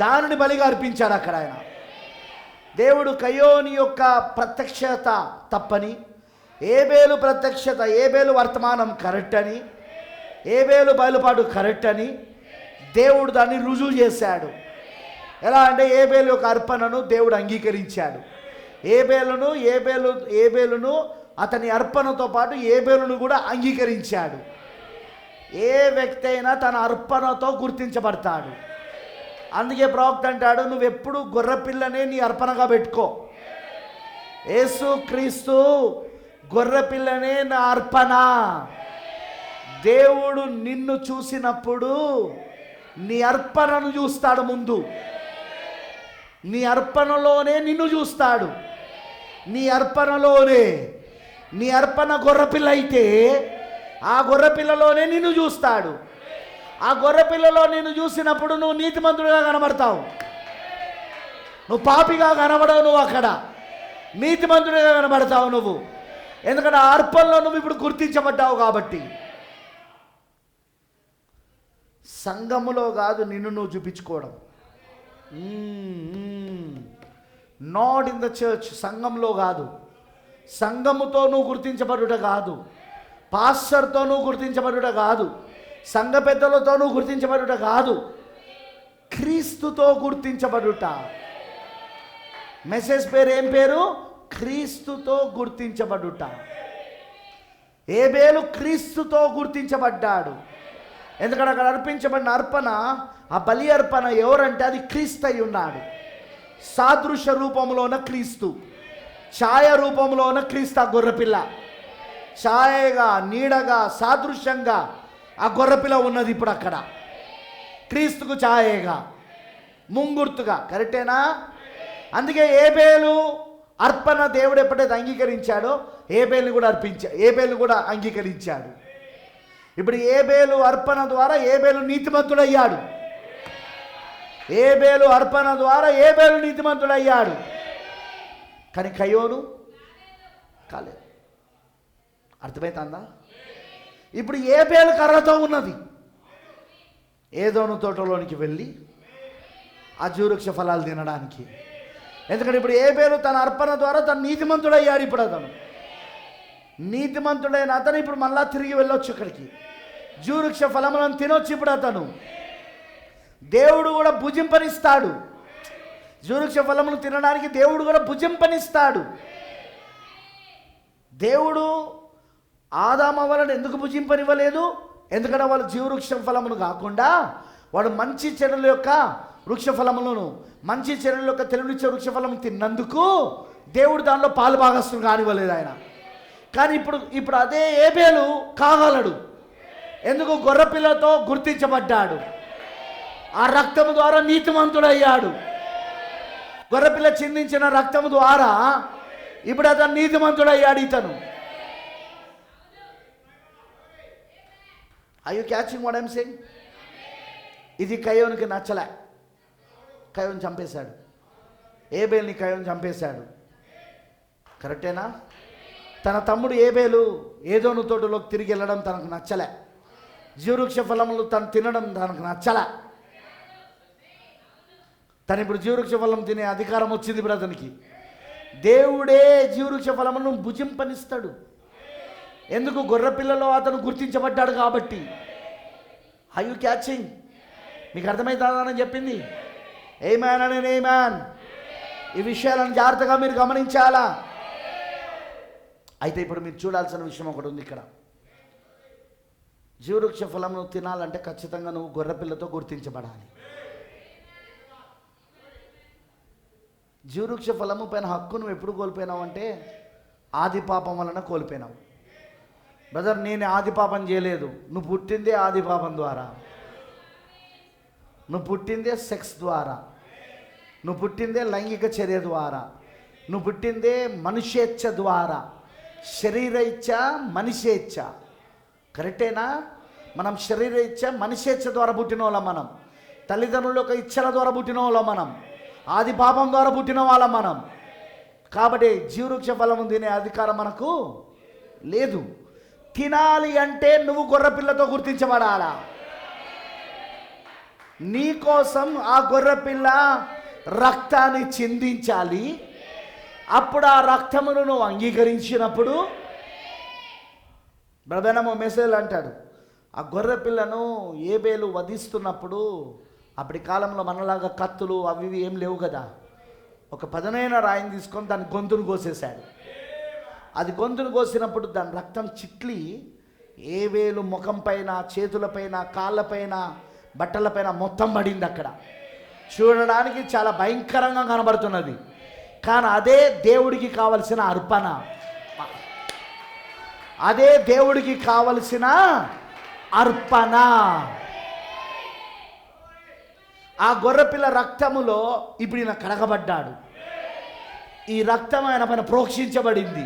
దానిని బలిగా అర్పించాడు అక్కడ ఆయన. దేవుడు కయ్యోని యొక్క ప్రత్యక్షత తప్పని, ఏబేలు ప్రత్యక్షత, ఏబేలు వర్తమానం కరెక్ట్ అని, ఏబేలు బయలుపాటు కరెక్ట్ అని దేవుడు దాన్ని రుజువు చేశాడు. ఎలా అంటే ఏబేలు యొక్క అర్పణను దేవుడు అంగీకరించాడు. ఏబేలును అతని అర్పణతో పాటు ఏబేలును కూడా అంగీకరించాడు. ఏ వ్యక్తి అయినా తన అర్పణతో గుర్తించబడతాడు. అందుకే ప్రవక్త అంటాడు, నువ్వెప్పుడు గొర్రెపిల్లనే నీ అర్పణగా పెట్టుకో. యేసు క్రీస్తు గొర్రెపిల్లనే నా అర్పణ. దేవుడు నిన్ను చూసినప్పుడు నీ అర్పణను చూస్తాడు. ముందు నీ అర్పణలోనే నిన్ను చూస్తాడు. నీ అర్పణలోనే. నీ అర్పణ గొర్రెపిల్ల అయితే ఆ గొర్రె పిల్లలోనే నిన్ను చూస్తాడు. ఆ గొర్రె పిల్లలో నిన్ను చూసినప్పుడు నువ్వు నీతిమంతుడిగా కనబడతావు. నువ్వు పాపిగా కనబడవు, నువ్వు అక్కడ నీతిమంతుడిగా కనబడతావు నువ్వు. ఎందుకంటే ఆ అర్పణలో నువ్వు ఇప్పుడు గుర్తించబడ్డావు కాబట్టి. సంఘములో కాదు నిన్ను నువ్వు చూపించుకోవడం. Not in the church. సంఘంలో కాదు, సంఘముతో నువ్వు గుర్తించబడుట కాదు, పాస్టర్తో నువ్వు గుర్తించబడుట కాదు, సంఘ పెద్దలతో నువ్వు గుర్తించబడుట కాదు, క్రీస్తుతో గుర్తించబడుట. మెసేజ్ పేరు ఏం పేరు? క్రీస్తుతో గుర్తించబడుట. ఏబేలు క్రీస్తుతో గుర్తించబడ్డాడు. ఎందుకంటే అక్కడ అర్పించబడిన అర్పణ, ఆ బలి అర్పణ ఎవరంటే అది క్రీస్తు అయి ఉన్నాడు. సాదృశ్య రూపంలో ఉన్న క్రీస్తు, ఛాయ రూపంలో ఉన్న క్రీస్తు. ఆ గొర్రెపిల్ల ఛాయగా, నీడగా, సాదృశ్యంగా ఆ గొర్రెపిల్ల ఉన్నది ఇప్పుడు అక్కడ. క్రీస్తుకు ఛాయగా, ముంగుర్తుగా. కరెక్టేనా? అందుకే ఏబేలు అర్పణ దేవుడు ఎప్పుడైతే అంగీకరించాడో ఏబేలు కూడా అంగీకరించాడు. ఇప్పుడు ఏబేలు అర్పణ ద్వారా ఏబేలు నీతిమంతుడయ్యాడు. ఏబేలు అర్పణ ద్వారా ఏబేలు నీతిమంతుడయ్యాడు. కానీ కయ్యోను కాలేదు. అర్థమవుతుందా? ఇప్పుడు ఏబేలు కర్రతో ఉన్నది. ఏదోను తోటలోనికి వెళ్ళి ఆ జీవవృక్ష ఫలాలు తినడానికి. ఎందుకంటే ఇప్పుడు ఏబేలు తన అర్పణ ద్వారా తను నీతిమంతుడయ్యాడు. ఇప్పుడు అతను నీతిమంతుడైన అతను ఇప్పుడు మళ్ళా తిరిగి వెళ్ళొచ్చు అక్కడికి, జీవవృక్ష ఫలములను తినొచ్చు. ఇప్పుడు అతను దేవుడు కూడా భుజింపనిస్తాడు. జీవవృక్ష ఫలములు తినడానికి దేవుడు కూడా భుజింపనిస్తాడు. దేవుడు ఆదాము వలన ఎందుకు భుజింపనివ్వలేదు? ఎందుకంటే వాళ్ళు జీవవృక్ష ఫలమును కాకుండా వాడు మంచి చెడుల యొక్క వృక్ష ఫలములను, మంచి చెడుల యొక్క తెలివినిచ్చే వృక్ష ఫలము తిన్నందుకు దేవుడు దానిలో పాలు భాగస్తులు కానివ్వలేదు ఆయన. కానీ ఇప్పుడు అదే ఏబేలు కాగలడు. ఎందుకు? గొర్రెపిల్లతో గుర్తించబడ్డాడు. ఆ రక్తము ద్వారా నీతిమంతుడయ్యాడు. గొర్రెపిల్ల చిందించిన రక్తము ద్వారా ఇప్పుడు అతను నీతిమంతుడయ్యాడు. ఇతను I you catching what I'm saying? ఇది కయ్యోనికి నచ్చలే. కయ్యోను చంపేశాడు. ఏబేల్ని కయ్యోను చంపేశాడు. కరెక్టేనా? తన తమ్ముడు ఏబేలు ఏదోను తోటలోకి తిరిగి వెళ్ళడం తనకు నచ్చలే. జీవవృక్ష ఫలములు తను తినడం తనకు నచ్చలే. తను ఇప్పుడు జీవవృక్ష ఫలం తినే అధికారం వచ్చింది ఇప్పుడు అతనికి. దేవుడే జీవవృక్ష ఫలమును భుజింపనిస్తాడు. ఎందుకు? గొర్రెపిల్లలో అతను గుర్తించబడ్డాడు కాబట్టి. I you catching? మీకు అర్థమవుతుందని చెప్పింది. ఏమాన్ అని ఏమాన్. ఈ విషయాలను జాగ్రత్తగా మీరు గమనించాలా. అయితే ఇప్పుడు మీరు చూడాల్సిన విషయం ఒకటి ఉంది ఇక్కడ. జీవవృక్ష ఫలమును తినాలంటే ఖచ్చితంగా నువ్వు గొర్రెపిల్లతో గుర్తించబడాలి. జీవవృక్ష ఫలము పైన హక్కు నువ్వు ఎప్పుడు కోల్పోయినావు అంటే ఆది పాపం వలన కోల్పోయినావు. బ్రదర్, నేను ఆది పాపం చేయలేదు. నువ్వు పుట్టిందే ఆది పాపం ద్వారా. నువ్వు పుట్టిందే సెక్స్ ద్వారా. నువ్వు పుట్టిందే లైంగిక చర్య ద్వారా. నువ్వు పుట్టిందే మనుష్యేచ్ఛ ద్వారా. శరీర ఇచ్ఛ, మనిషేచ్ఛ. కరెక్టేనా? మనం శరీర ఇచ్ఛ, మనిషేచ్ఛ ద్వారా పుట్టిన వాళ్ళం మనం. తల్లిదండ్రుల యొక్క ఇచ్ఛల ద్వారా పుట్టిన వాళ్ళం మనం. ఆది పాపం ద్వారా పుట్టిన వాళ్ళం మనం. కాబట్టి జీవవృక్ష ఫలము తినే అధికారం మనకు లేదు. తినాలి అంటే నువ్వు గొర్రెపిల్లతో గుర్తించబడాలా. నీకోసం ఆ గొర్రెపిల్ల రక్తాన్ని చిందించాలి. అప్పుడు ఆ రక్తమును నువ్వు అంగీకరించినప్పుడు, బ్రదనము మెసేజ్ అంటాడు, ఆ గొర్రెపిల్లను ఏబేలు వధిస్తున్నప్పుడు అప్పటి కాలంలో మనలాగా కత్తులు అవి ఇవి ఏం లేవు కదా. ఒక పదునైన రాయిని తీసుకొని దాని గొంతును కోసేశాడు. అది గొంతును కోసినప్పుడు దాని రక్తం చిట్లి ఏబేలు ముఖం పైన, చేతులపైన, కాళ్ళపైన, బట్టలపైన మొత్తం పడింది. అక్కడ చూడడానికి చాలా భయంకరంగా కనబడుతున్నది. కానీ అదే దేవుడికి కావలసిన అర్పణ. అదే దేవుడికి కావలసిన అర్పణ. ఆ గొర్రెపిల్ల రక్తములో ఇప్పుడు ఈయన కడగబడ్డాడు. ఈ రక్తం ఆయన పైన ప్రోక్షించబడింది.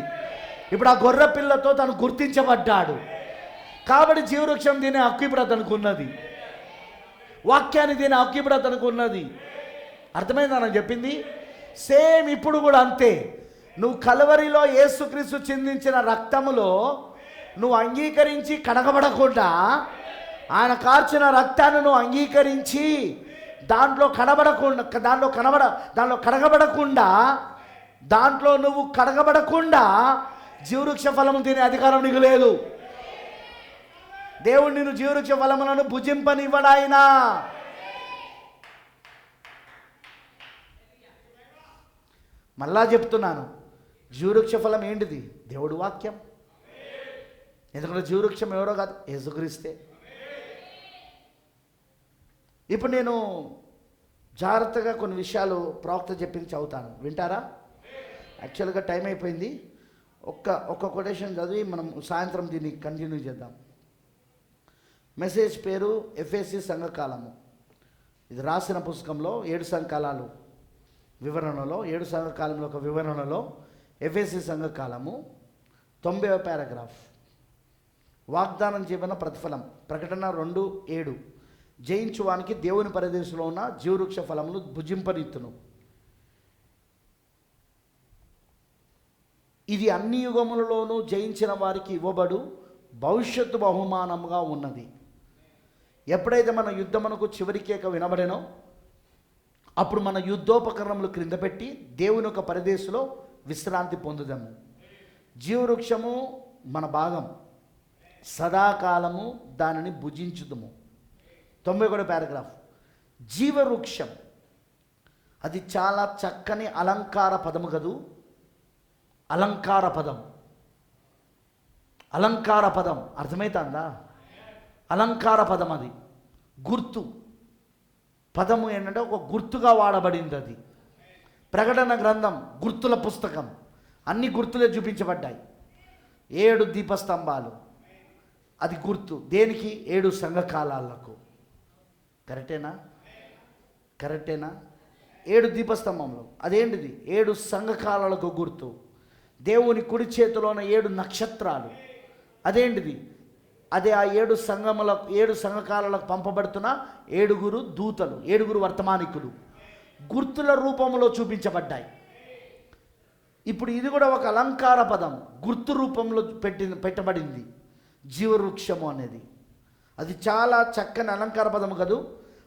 ఇప్పుడు ఆ గొర్రెపిల్లతో తను గుర్తించబడ్డాడు. కాబట్టి జీవవృక్షం తినే హక్కు ఇప్పుడు అతనికి ఉన్నది, వాక్యాన్ని తినే హక్కు ఇప్పుడు అతనికి ఉన్నది. అర్థమైందా నాకు చెప్పింది? సేమ్ ఇప్పుడు కూడా అంతే. నువ్వు కలవరిలో యేసుక్రీస్తు చిందించిన రక్తములో నువ్వు అంగీకరించి కడగబడకుండా, ఆయన కార్చిన రక్తాన్ని నువ్వు అంగీకరించి దాంట్లో కడగబడకుండా జీవవృక్ష ఫలము తినే అధికారం నీకు లేదు. దేవుడు నిన్ను జీవవృక్ష ఫలములను భుజింపనివ్వడాయినా. మళ్ళా చెప్తున్నాను, జీవవృక్ష ఫలం ఏంటిది? దేవుడు వాక్యం. ఎందుకంటే జీవవృక్షం ఎవరో కాదు, యేసుక్రీస్తే. ఇప్పుడు నేను జాగ్రత్తగా కొన్ని విషయాలు ప్రవక్త చెప్పింది చదువుతాను, వింటారా? యాక్చువల్గా టైం అయిపోయింది. ఒక్క కొటేషన్ చదివి మనం సాయంత్రం దీన్ని కంటిన్యూ చేద్దాం. మెసేజ్ పేరు ఎఫెసీ సంఘకాలము. ఇది రాసిన పుస్తకంలో 7 సంఘకాలాలు వివరణలో, 7 సంఘకాలంలో ఒక వివరణలో ఎఫెసీ సంఘకాలము 90వ పారాగ్రాఫ్. వాగ్దానం చేయబడిన ప్రతిఫలం. ప్రకటన 2:7. జయించువానికి దేవుని పరదేశంలో ఉన్న జీవవృక్ష ఫలములు భుజింపనిత్తును. ఇది అన్ని యుగములలోనూ జయించిన వారికి ఇవ్వబడు భవిష్యత్తు బహుమానముగా ఉన్నది. ఎప్పుడైతే మన యుద్ధమునకు చివరి కేక వినబడేనో అప్పుడు మన యుద్ధోపకరణములు క్రింద పెట్టి దేవుని యొక్క పరదేశంలో విశ్రాంతి పొందుదాము. జీవవృక్షము మన భాగం, సదాకాలము దానిని భుజించుదుము. 91వ పారాగ్రాఫ్. జీవవృక్షం అది చాలా చక్కని అలంకార పదము కదూ. అలంకార పదం అర్థమవుతుందా? అలంకార పదం, అది గుర్తు పదము ఏంటంటే ఒక గుర్తుగా వాడబడింది. అది ప్రకటన గ్రంథం గుర్తుల పుస్తకం, అన్ని గుర్తులే చూపించబడ్డాయి. 7 దీపస్తంభాలు, అది గుర్తు దేనికి? 7 సంఘకాలాలకు. కరెక్టేనా? 7 దీపస్తంభంలో అదేంటిది? 7 సంఘకాలాలకు గుర్తు. దేవుని కుడి చేతిలోన 7 నక్షత్రాలు, అదేంటిది? అదే ఆ 7 సంఘకాలాలకు పంపబడుతున్న 7 దూతలు, 7 వర్తమానికులు గుర్తుల రూపంలో చూపించబడ్డాయి. ఇప్పుడు ఇది కూడా ఒక అలంకార పదం, గుర్తు రూపంలో పెట్టబడింది జీవవృక్షము అనేది. అది చాలా చక్కని అలంకార పదము కదూ.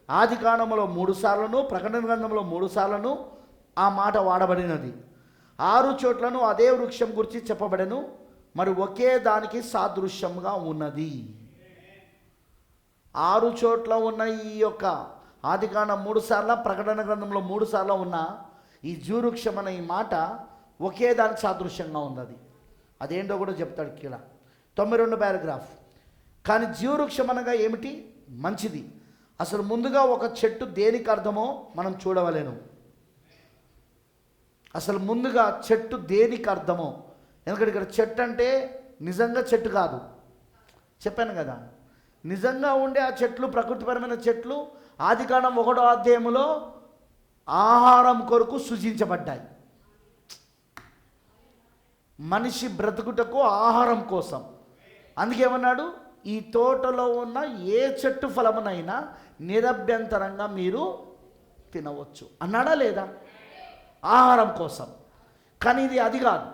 ఆది కాండములో 3 సార్లను, ప్రకటన గ్రంథంలో 3 సార్లను ఆ మాట వాడబడినది. 6 చోట్లను అదే వృక్షం గురించి చెప్పబడెను, మరి ఒకే దానికి సాదృశ్యంగా ఉన్నది. 6 చోట్ల ఉన్న ఈ యొక్క ఆదికాండం 3 సార్లు, ప్రకటన గ్రంథంలో 3 సార్లు ఉన్న ఈ జీవవృక్షం అనే ఈ మాట ఒకే దానికి సాదృశ్యంగా ఉన్నది. అదేంటో కూడా చెప్తాడు ఇక్కడ 92వ పారాగ్రాఫ్. కానీ జీవవృక్షం అనగా ఏమిటి? మంచిది. అసలు ముందుగా ఒక చెట్టు దేనికి అర్థమో మనం చూడవలేను. అసలు ముందుగా చెట్టు దేనికి అర్థమో, ఎందుకంటే ఇక్కడ చెట్టు అంటే నిజంగా చెట్టు కాదు, చెప్పాను కదా. నిజంగా ఉండే ఆ చెట్లు, ప్రకృతిపరమైన చెట్లు ఆదికాండం 1వ అధ్యాయంలో ఆహారం కొరకు సృజించబడ్డాయి. మనిషి బ్రతుకుటకు ఆహారం కోసం. అందుకేమన్నాడు? ఈ తోటలో ఉన్న ఏ చెట్టు ఫలమునైనా నిరభ్యంతరంగా మీరు తినవచ్చు అన్నాడా లేదా? ఆహారం కోసం. కానీ ఇది అది కాదు,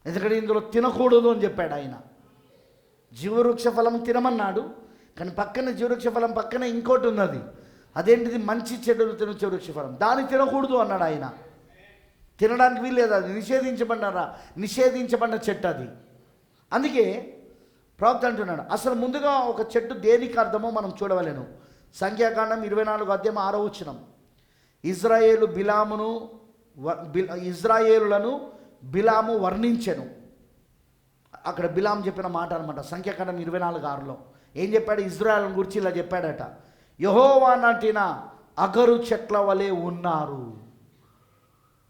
ఎందుకంటే ఇందులో తినకూడదు అని చెప్పాడు ఆయన. జీవవృక్ష ఫలం తినమన్నాడు, కానీ పక్కన జీవవృక్ష ఫలం పక్కన ఇంకోటి ఉన్నది. అదేంటిది? మంచి చెడులు తినొచ్చే వృక్ష ఫలం, దాన్ని తినకూడదు అన్నాడు ఆయన. తినడానికి వీల్లేదు, అది నిషేధించబడిన చెట్టు అది. అందుకే ప్రవక్త అంటున్నాడు అసలు ముందుగా ఒక చెట్టు దేనికి అర్థమో మనం చూడవలేను. సంఖ్యాకాండం 24వ అధ్యాయం 6వ వచనం. ఇజ్రాయేలులను బిలాము వర్ణించెను. అక్కడ బిలాం చెప్పిన మాట అనమాట. సంఖ్యాకాండం 24:6లో ఏం చెప్పాడు? ఇజ్రాయేల్ గురించి ఇలా చెప్పాడట, యెహోవా నాటిన అగరు చెట్ల వలె ఉన్నారు.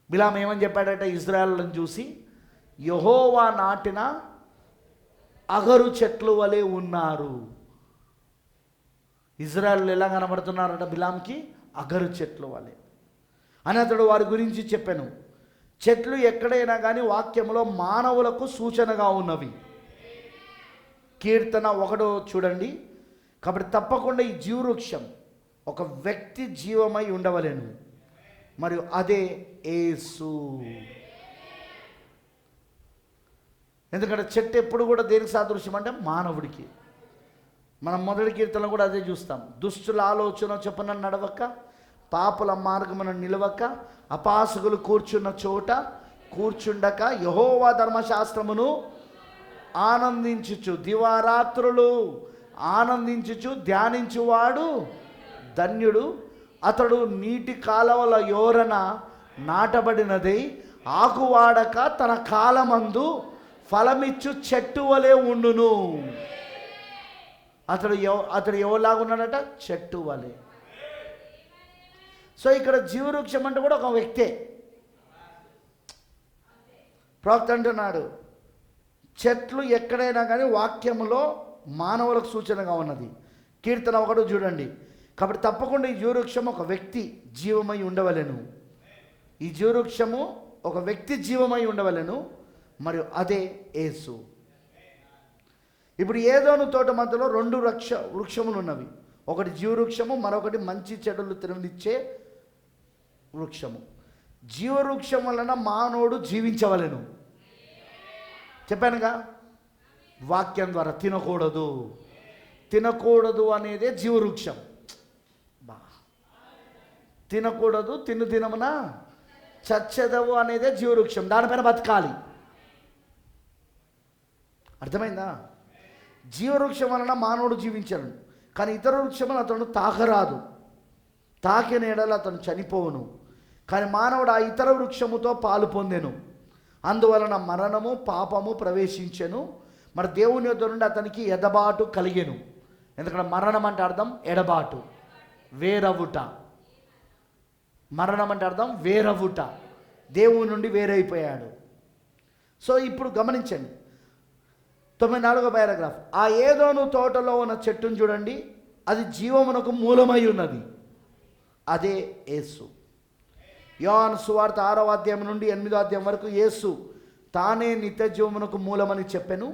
బిలాం ఏమని చెప్పాడట ఇజ్రాయేలులను చూసి? యెహోవా నాటిన అగరు చెట్లు వలె ఉన్నారు. ఇజ్రాయేలు ఎలా కనబడుతున్నారట బిలాంకి? అగరు చెట్లు వలె అని అతడు వారి గురించి చెప్పాను. చెట్లు ఎక్కడైనా కానీ వాక్యంలో మానవులకు సూచనగా ఉన్నవి. కీర్తన 1 చూడండి. కాబట్టి తప్పకుండా ఈ జీవవృక్షం ఒక వ్యక్తి జీవమై ఉండవలెను, మరియు అదే యేసు. ఎందుకంటే చెట్టు ఎప్పుడు కూడా దేనికి సాదృశ్యం అంటే మానవుడికి. మనం మొదటి కీర్తనలో కూడా అదే చూస్తాం. దుష్టుల ఆలోచన చొప్పున నడవక, పాపుల మార్గమున నిలవక, అపాసకులు కూర్చున్న చోట కూర్చుండక, యెహోవా ధర్మశాస్త్రమును ఆనందించుచు దివారాత్రులు ఆనందించుచు ధ్యానించువాడు ధన్యుడు. అతడు నీటి కాలవల యోరన నాటబడినదై ఆకువాడక తన కాలమందు ఫలమిచ్చు చెట్టు వలె ఉండును. అతడు ఎవలాగున్నాడట? చెట్టు వలె. సో ఇక్కడ జీవవృక్షం అంటే కూడా ఒక వ్యక్తే. ప్రవక్త అంటున్నాడు, చెట్లు ఎక్కడైనా కానీ వాక్యములో మానవులకు సూచనగా ఉన్నది. కీర్తన 1 చూడండి. కాబట్టి తప్పకుండా ఈ జీవవృక్షం ఒక వ్యక్తి జీవమై ఉండవలెను. ఈ జీవవృక్షము ఒక వ్యక్తి జీవమై ఉండవలెను, మరియు అదే యేసు. ఇప్పుడు ఏదోను తోట మధ్యలో 2 వృక్షములు ఉన్నవి. ఒకటి జీవవృక్షము, మరొకటి మంచి చెడులు తిననిచ్చే వృక్షము. జీవవృక్షం వలన మానవుడు జీవించవలెను. చెప్పానుగా, వాక్యం ద్వారా. తినకూడదు అనేదే జీవవృక్షం. తినకూడదు, తినమున చచ్చెదవు అనేదే జీవవృక్షం. దానిపైన బతకాలి. అర్థమైందా? జీవవృక్షం వలన మానవుడు జీవించను, కానీ ఇతర వృక్షములు అతను తాకరాదు. తాకిన ఎడల అతను చనిపోవును. కానీ మానవుడు ఆ ఇతర వృక్షముతో పాలు పొందెను. అందువలన మరణము పాపము ప్రవేశించెను. మరి దేవుని యొద్ద నుండి అతనికి ఎడబాటు కలిగెను. ఎందుకంటే మరణం అంటే అర్థం ఎడబాటు, వేరవుట. మరణం అంటే అర్థం వేరవుట. దేవుని నుండి వేరైపోయాడు. సో ఇప్పుడు గమనించండి, 94వ పారాగ్రాఫ్. ఆ ఏదోను తోటలో ఉన్న చెట్టును చూడండి, అది జీవమునకు మూలమై ఉన్నది, అదే యేసు. యోహాను సువార్త 6వ అధ్యాయం నుండి 8వ అధ్యాయం వరకు యేసు తానే నిత్య జీవమునకు మూలమని చెప్పెను.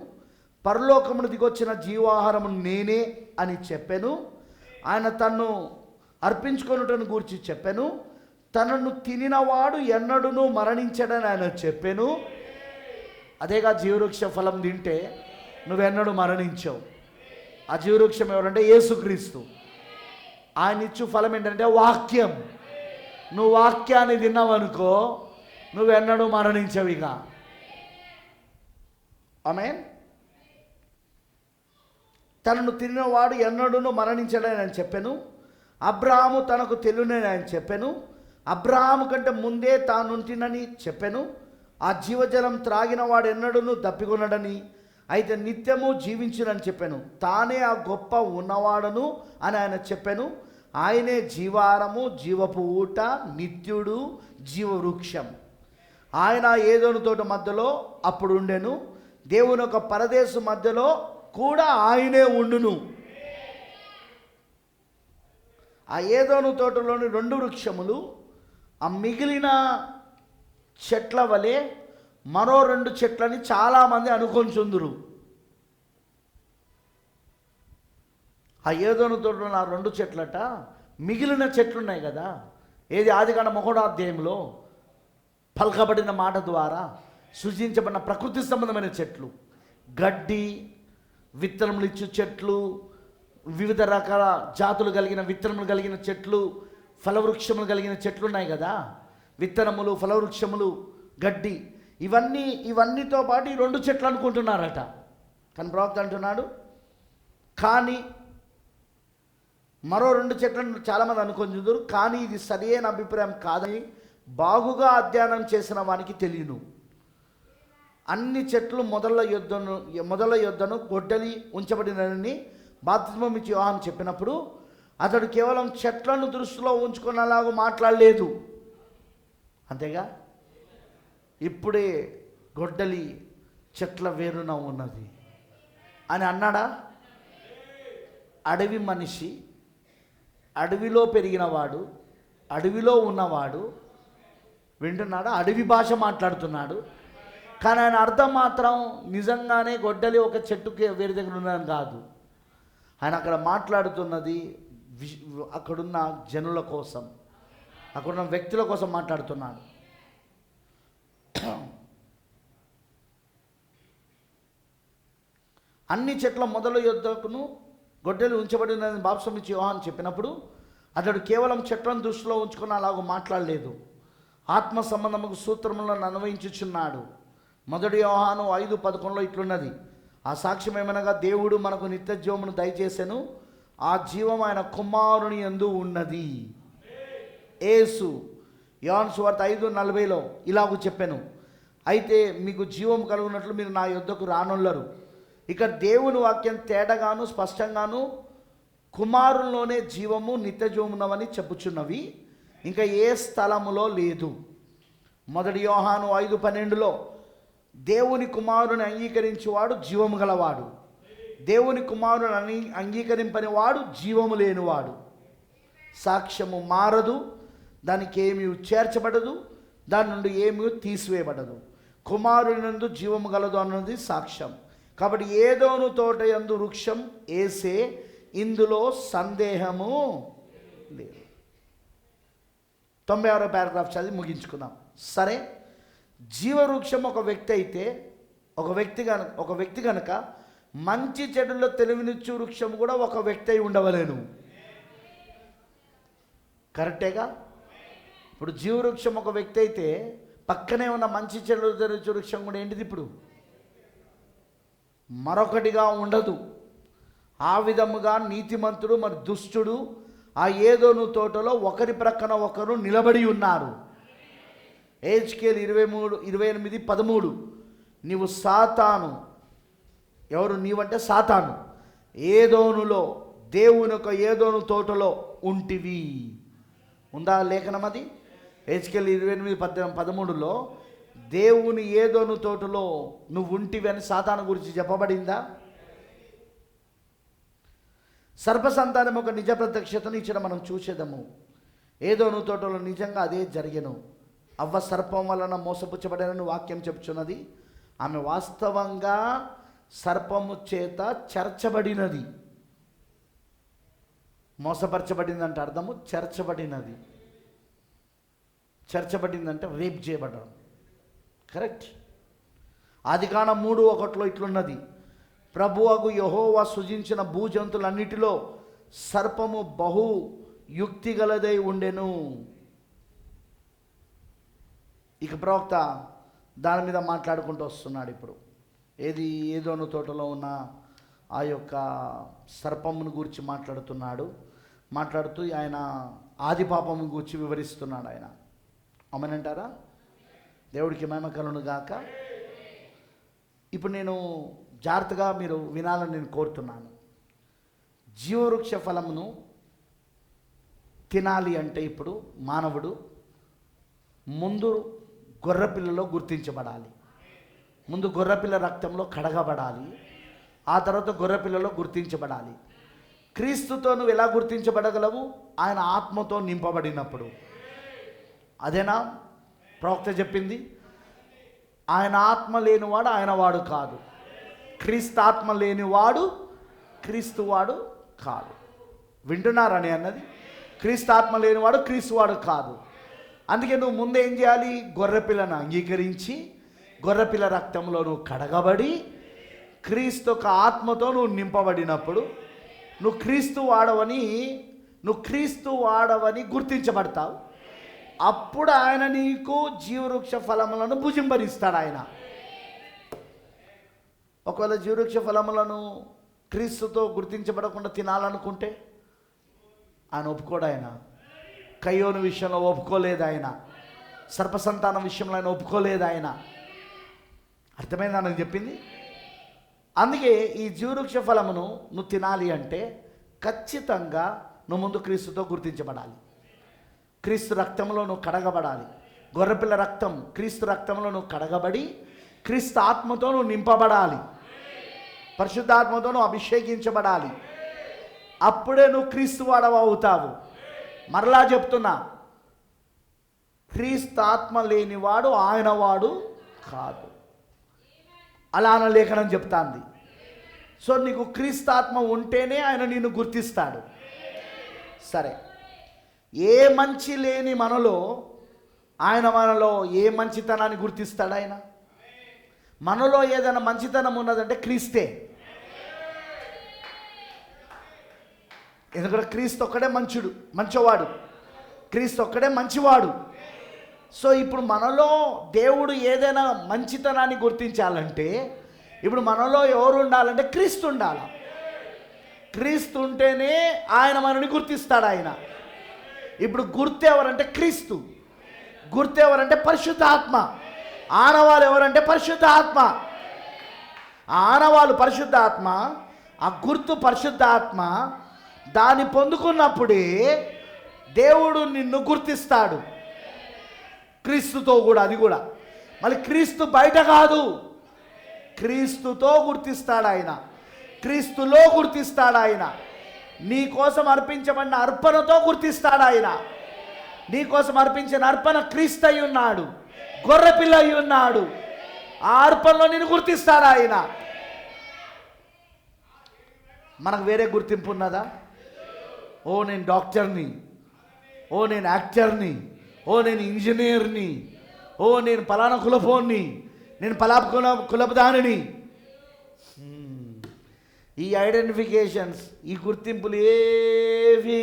పరలోకమును దిగొచ్చిన జీవాహారము నేనే అని చెప్పెను. ఆయన తన్ను అర్పించుకొనుటను గూర్చి చెప్పెను. తనను తినినవాడు ఎన్నడూను మరణించడని ఆయన చెప్పెను. అదేగా జీవవృక్ష ఫలం తింటే నువ్వెన్నడూ మరణించవు. ఆ జీవవృక్షం ఎవరంటే యేసుక్రీస్తు. ఆయన ఇచ్చు ఫలం ఏంటంటే వాక్యం. నువ్వు వాక్యాన్ని తిన్నావనుకో నువ్వెన్నడూ మరణించవిగా. ఆమేన్. తనను తిన్నవాడు ఎన్నడూను మరణించడని ఆయన చెప్పాను. అబ్రహాము తనకు తెలునని ఆయన చెప్పాను. అబ్రహాము కంటే ముందే తానుంటినని చెప్పాను. ఆ జీవజలం త్రాగిన వాడు ఎన్నడూను దప్పికొనడని, అయితే నిత్యము జీవించునని చెప్పాను. తానే ఆ గొప్ప ఉన్నవాడను అని ఆయన చెప్పాను. ఆయనే జీవారము, జీవపు ఊట, నిత్యుడు, జీవవృక్షం. ఆయన ఏదోను తోట మధ్యలో అప్పుడు ఉండెను. దేవుని ఒక పరదేశు మధ్యలో కూడా ఆయనే ఉండును. ఆ ఏదోను తోటలోని 2 వృక్షములు ఆ మిగిలిన చెట్ల వలె మరో 2 చెట్లని చాలామంది అనుకొంచుందురు. ఆ ఏదోను తోటలో ఆ 2 చెట్లట మిగిలిన చెట్లున్నాయి కదా. ఏది? ఆదికాండం 1వ అధ్యాయంలో పలకబడిన మాట ద్వారా సృజించబడిన ప్రకృతి సంబంధమైన చెట్లు, గడ్డి, విత్తనములు ఇచ్చు చెట్లు, వివిధ రకాల జాతులు కలిగిన విత్తనములు కలిగిన చెట్లు, ఫలవృక్షములు కలిగిన చెట్లు ఉన్నాయి కదా. విత్తనములు, ఫలవృక్షములు, గడ్డి, ఇవన్నీతో పాటు ఈ 2 చెట్లు అనుకుంటున్నారట. కానీ ప్రవక్త అంటున్నాడు, కానీ మరో 2 చెట్లను చాలామంది అనుకుంటున్నారు. కానీ ఇది సరియైన అభిప్రాయం కాదని బాగుగా అధ్యయనం చేసిన వానికి తెలియను. అన్ని చెట్లు మొదల యొద్దను గొడ్డలి ఉంచబడినని బాప్తిస్మం ఇచ్చి యోహాను చెప్పినప్పుడు అతడు కేవలం చెట్లను దృష్టిలో ఉంచుకునేలాగా మాట్లాడలేదు. అంతేగా, ఇప్పుడే గొడ్డలి చెట్ల వేరున ఉన్నది అని అన్నాడా? అడవి మనిషి, అడవిలో పెరిగినవాడు, అడవిలో ఉన్నవాడు వింటున్నాడా? అడవి భాష మాట్లాడుతున్నాడు. కానీ ఆయన అర్థం మాత్రం నిజంగానే గొడ్డలి ఒక చెట్టుకి వేరే దగ్గర ఉన్నదని కాదు. ఆయన అక్కడ మాట్లాడుతున్నది అక్కడున్న జనుల కోసం, అక్కడున్న వ్యక్తుల కోసం మాట్లాడుతున్నాడు. అన్ని చెట్ల మొదల యొద్దకును గొడ్డలి ఉంచబడినదని బాప్తిసం ఇచ్చి యోహాను చెప్పినప్పుడు అతడు కేవలం చెట్లను దృష్టిలో ఉంచుకుని అలాగూ మాట్లాడలేదు, ఆత్మ సంబంధముకు సూత్రములను అన్వయించుచున్నాడు. 1 యోహాను 5:11 ఇట్లున్నది, ఆ సాక్ష్యం ఏమనగా దేవుడు మనకు నిత్య జీవమును దయచేసెను, ఆ జీవం ఆయన కుమారుని యందు ఉన్నది. యేసు యోహాను సువార్త 5:40 ఇలాగూ చెప్పెను, అయితే మీకు జీవం కలుగునట్లు మీరు నా యొద్దకు రానుల్లరు. ఇక దేవుని వాక్యం తేటగాను స్పష్టంగాను కుమారుల్లోనే జీవము నిత్య జీవమునవని చెప్పుచున్నవి, ఇంకా ఏ స్థలములో లేదు. 1 యోహాను 5:12 దేవుని కుమారుని అంగీకరించేవాడు జీవము గలవాడు, దేవుని కుమారుని అంగీకరింపని వాడు జీవము లేనివాడు. సాక్ష్యము మారదు, దానికి ఏమీ చేర్చబడదు, దాని నుండి ఏమీ తీసివేయబడదు. కుమారుని నందు జీవము గలదు అన్నది సాక్ష్యం. కాబట్టి ఏదోను తోట యందు వృక్షం ఏసే, ఇందులో సందేహము లేదు. 96వ పారాగ్రాఫ్ చదివి ముగించుకుందాం. సరే, జీవవృక్షం ఒక వ్యక్తి అయితే, ఒక వ్యక్తి కనుక మంచి చెడుల్లో తెలివినిచ్చు వృక్షం కూడా ఒక వ్యక్తి అయి ఉండవలేను. కరెక్టేగా? ఇప్పుడు జీవవృక్షం ఒక వ్యక్తి అయితే పక్కనే ఉన్న మంచి చెడులు తెలివినిచ్చు వృక్షం కూడా ఏంటిది? ఇప్పుడు మరొకటిగా ఉండదు. ఆ విధముగా నీతిమంతుడు మరి దుష్టుడు ఆ ఏదోను తోటలో ఒకరి ప్రక్కన ఒకరు నిలబడి ఉన్నారు. హెజ్కేలు 28:13 నీవు సాతాను, ఎవరు నీవంటే సాతాను, ఏదోనులో దేవుని యొక్క ఏదోను తోటలో ఉంటివి. ఉందా లేఖనం అది? హెజ్కేలు 28:13 దేవుని ఏదోను తోటలో నువ్వు ఉంటివి అని సాతాను గురించి చెప్పబడిందా? సర్పసంతానం ఒక నిజ ప్రత్యక్షతను ఇచ్చిన మనం చూసేదము. ఏదోను తోటలో నిజంగా అదే జరిగెను. అవ్వ సర్పం వలన మోసపుచ్చబడినని వాక్యం చెప్పుచున్నది. ఆమె వాస్తవంగా సర్పము చేత చెరచబడినది. మోసపరచబడిందంటే అర్థము చెరచబడినది. చెరచబడిందంటే రేప్ చేయబడడం. కరెక్ట్. ఆదికాండం 3:1 ఇట్లున్నది, ప్రభువగు యెహోవా సృజించిన భూజంతులన్నిటిలో సర్పము బహు యుక్తి గలదై ఉండెను. ఇక ప్రవక్త దాని మీద మాట్లాడుకుంటూ వస్తున్నాడు. ఇప్పుడు ఏదోను తోటలో ఉన్న ఆ యొక్క సర్పమును గురించి మాట్లాడుతూ ఆయన ఆది పాపము గురించి వివరిస్తున్నాడు. ఆయన అమనంటారా? దేవుడికి మహిమ కలుగును గాక. ఇప్పుడు నేను జాగ్రత్తగా మీరు వినాలని నేను కోరుతున్నాను. జీవవృక్ష ఫలమును తినాలి అంటే ఇప్పుడు మానవుడు ముందు గొర్రెపిల్లలో గుర్తించబడాలి, ముందు గొర్రెపిల్ల రక్తంలో కడగబడాలి, ఆ తర్వాత గొర్రెపిల్లలో గుర్తించబడాలి. క్రీస్తుతో నువ్వు ఎలా గుర్తించబడగలవు? ఆయన ఆత్మతో నింపబడినప్పుడు. అదేనా ప్రవక్త చెప్పింది? ఆయన ఆత్మ లేనివాడు ఆయన వాడు కాదు, క్రీస్తు ఆత్మ లేనివాడు క్రీస్తువాడు కాదు. వింటున్నారని అన్నది? క్రీస్తు ఆత్మ లేనివాడు క్రీస్తువాడు కాదు. అందుకే నువ్వు ముందు ఏం చేయాలి? గొర్రెపిల్లను అంగీకరించి గొర్రెపిల్ల రక్తంలో నువ్వు కడగబడి క్రీస్తు యొక్క ఆత్మతో నువ్వు నింపబడినప్పుడు నువ్వు క్రీస్తు వాడవని గుర్తించబడతావు. అప్పుడు ఆయన నీకు జీవవృక్ష ఫలములను భుజింపరిస్తాడు. ఆయన ఒకవేళ జీవవృక్ష ఫలములను క్రీస్తుతో గుర్తించబడకుండా తినాలనుకుంటే ఆయన ఒప్పుకోడు. ఆయన కయ్యోను విషయంలో ఒప్పుకోలేదు, ఆయన సర్పసంతానం విషయంలో ఆయన ఒప్పుకోలేదు. ఆయన అర్థమైందా నేను చెప్పింది? అందుకే ఈ జీవవృక్ష ఫలమును నువ్వు తినాలి అంటే ఖచ్చితంగా నువ్వు ముందు క్రీస్తుతో గుర్తించబడాలి, క్రీస్తు రక్తంలో నువ్వు కడగబడాలి. గొర్రెపిల్ల రక్తం క్రీస్తు రక్తంలో నువ్వు కడగబడి క్రీస్తు ఆత్మతో నువ్వు నింపబడాలి, పరిశుద్ధాత్మతో నువ్వు అభిషేకించబడాలి. అప్పుడే నువ్వు క్రీస్తు వాడవు అవుతావు. మరలా చెప్తున్నా, క్రీస్తు ఆత్మ లేనివాడు ఆయన వాడు కాదు. అలా అన్న లేఖనం చెప్తాంది. సో నీకు క్రీస్తాత్మ ఉంటేనే ఆయన నిన్ను గుర్తిస్తాడు. సరే, ఏ మంచి లేని మనలో ఆయన మనలో ఏ మంచితనాన్ని గుర్తిస్తాడు? ఆయన మనలో ఏదైనా మంచితనం ఉన్నదంటే క్రీస్తే. ఎందుకంటే క్రీస్తు ఒక్కడే మంచివాడు, క్రీస్తు ఒక్కడే మంచివాడు. సో ఇప్పుడు మనలో దేవుడు ఏదైనా మంచితనాన్ని గుర్తించాలంటే ఇప్పుడు మనలో ఎవరు ఉండాలంటే క్రీస్తు ఉండాలి. క్రీస్తు ఉంటేనే ఆయన మనని గుర్తిస్తాడు. ఆయన ఇప్పుడు గుర్తు ఎవరంటే క్రీస్తు, గుర్తు ఎవరంటే పరిశుద్ధాత్మ. ఆనవాళ్ళు ఎవరంటే పరిశుద్ధాత్మ. ఆనవాళ్ళు పరిశుద్ధాత్మ, ఆ గుర్తు పరిశుద్ధాత్మ. దాన్ని పొందుకున్నప్పుడే దేవుడు నిన్ను గుర్తిస్తాడు క్రీస్తుతో కూడా. అది కూడా మళ్ళీ క్రీస్తు బయట కాదు, క్రీస్తుతో గుర్తిస్తాడు ఆయన, క్రీస్తులో గుర్తిస్తాడు ఆయన. నీ కోసం అర్పించబడిన అర్పణతో గుర్తిస్తాడు ఆయన. నీ కోసం అర్పించిన అర్పణ క్రీస్తు అయి ఉన్నాడు, గొర్రెపిల్ల అయి ఉన్నాడు. ఆ అర్పణలో నిన్ను గుర్తిస్తాడు ఆయన. మనకు వేరే గుర్తింపు ఉన్నదా? ఓ నేను డాక్టర్ని, ఓ నేను యాక్టర్ని, ఓ నేను ఇంజనీర్ని, ఓ నేను పలానా కులపోన్ని, నేను కులపదానిని. ఈ ఐడెంటిఫికేషన్స్, ఈ గుర్తింపులు ఏవి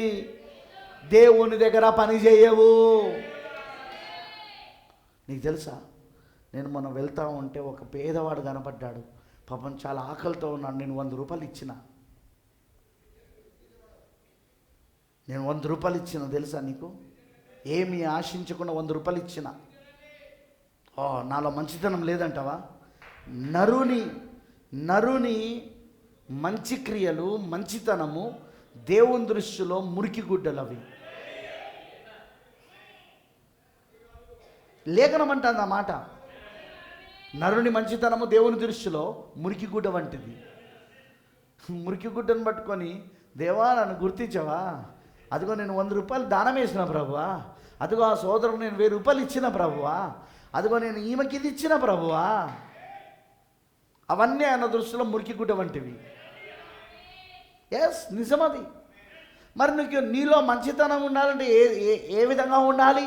దేవుని దగ్గర పని చేయవు. నీకు తెలుసా, నేను మొన్న వెళ్తా ఉంటే ఒక పేదవాడు కనపడ్డాడు. పాపం చాలా ఆకలితో ఉన్నాడు. నేను 100 రూపాయలు ఇచ్చిన. నేను 100 రూపాయలు ఇచ్చిన తెలుసా నీకు? ఏమీ ఆశించకుండా 100 రూపాయలు ఇచ్చిన. నాలో మంచితనం లేదంటావా? నరుని మంచి క్రియలు, మంచితనము దేవుని దృష్టిలో మురికి గుడ్డలు. అవి లేఖనం అంటుంది ఆ మాట. నరుని మంచితనము దేవుని దృష్టిలో మురికి గుడ్డ వంటిది. మురికి గుడ్డను పట్టుకొని, దేవా నన్ను గుర్తించవా? అదిగో నేను 100 రూపాయలు దానం వేసిన ప్రభువా, అదిగో ఆ సోదరుడు నేను 1000 రూపాయలు ఇచ్చిన ప్రభువా, అదిగో నేను ఈమెకి ఇది ఇచ్చిన ప్రభువా. అవన్నీ ఆయన దృష్టిలో మురికి గుడ్డ వంటివి. ఎస్, నిజమది. మరి నీలో మంచితనం ఉండాలంటే ఏ విధంగా ఉండాలి?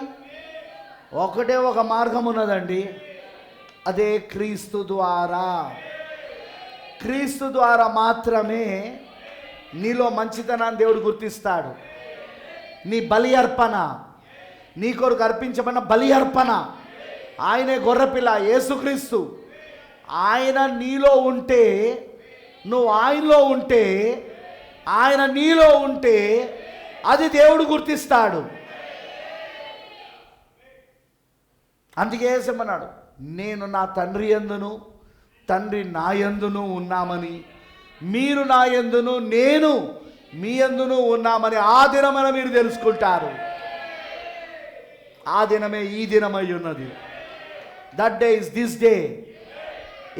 ఒకటే ఒక మార్గం ఉన్నదండి, అదే క్రీస్తు ద్వారా. క్రీస్తు ద్వారా మాత్రమే నీలో మంచితనాన్ని దేవుడు గుర్తిస్తాడు. నీ బలి అర్పణ, నీ కొరకు అర్పించబడిన బలి అర్పణ, ఆయనే గొర్రెపిల్ల యేసుక్రీస్తు. ఆయన నీలో ఉంటే, నువ్వు ఆయనలో ఉంటే, ఆయన నీలో ఉంటే అది దేవుడు గుర్తిస్తాడు. అందుకే ఏమన్నాడు, నేను నా తండ్రి యందును తండ్రి నా యందును ఉన్నామని, మీరు నా యందును నేను మీ యందును ఉన్నామని ఆ దినమన మీరు తెలుసుకుంటారు. ఆ దినమే ఈ దినమై ఉన్నది. That day is this day.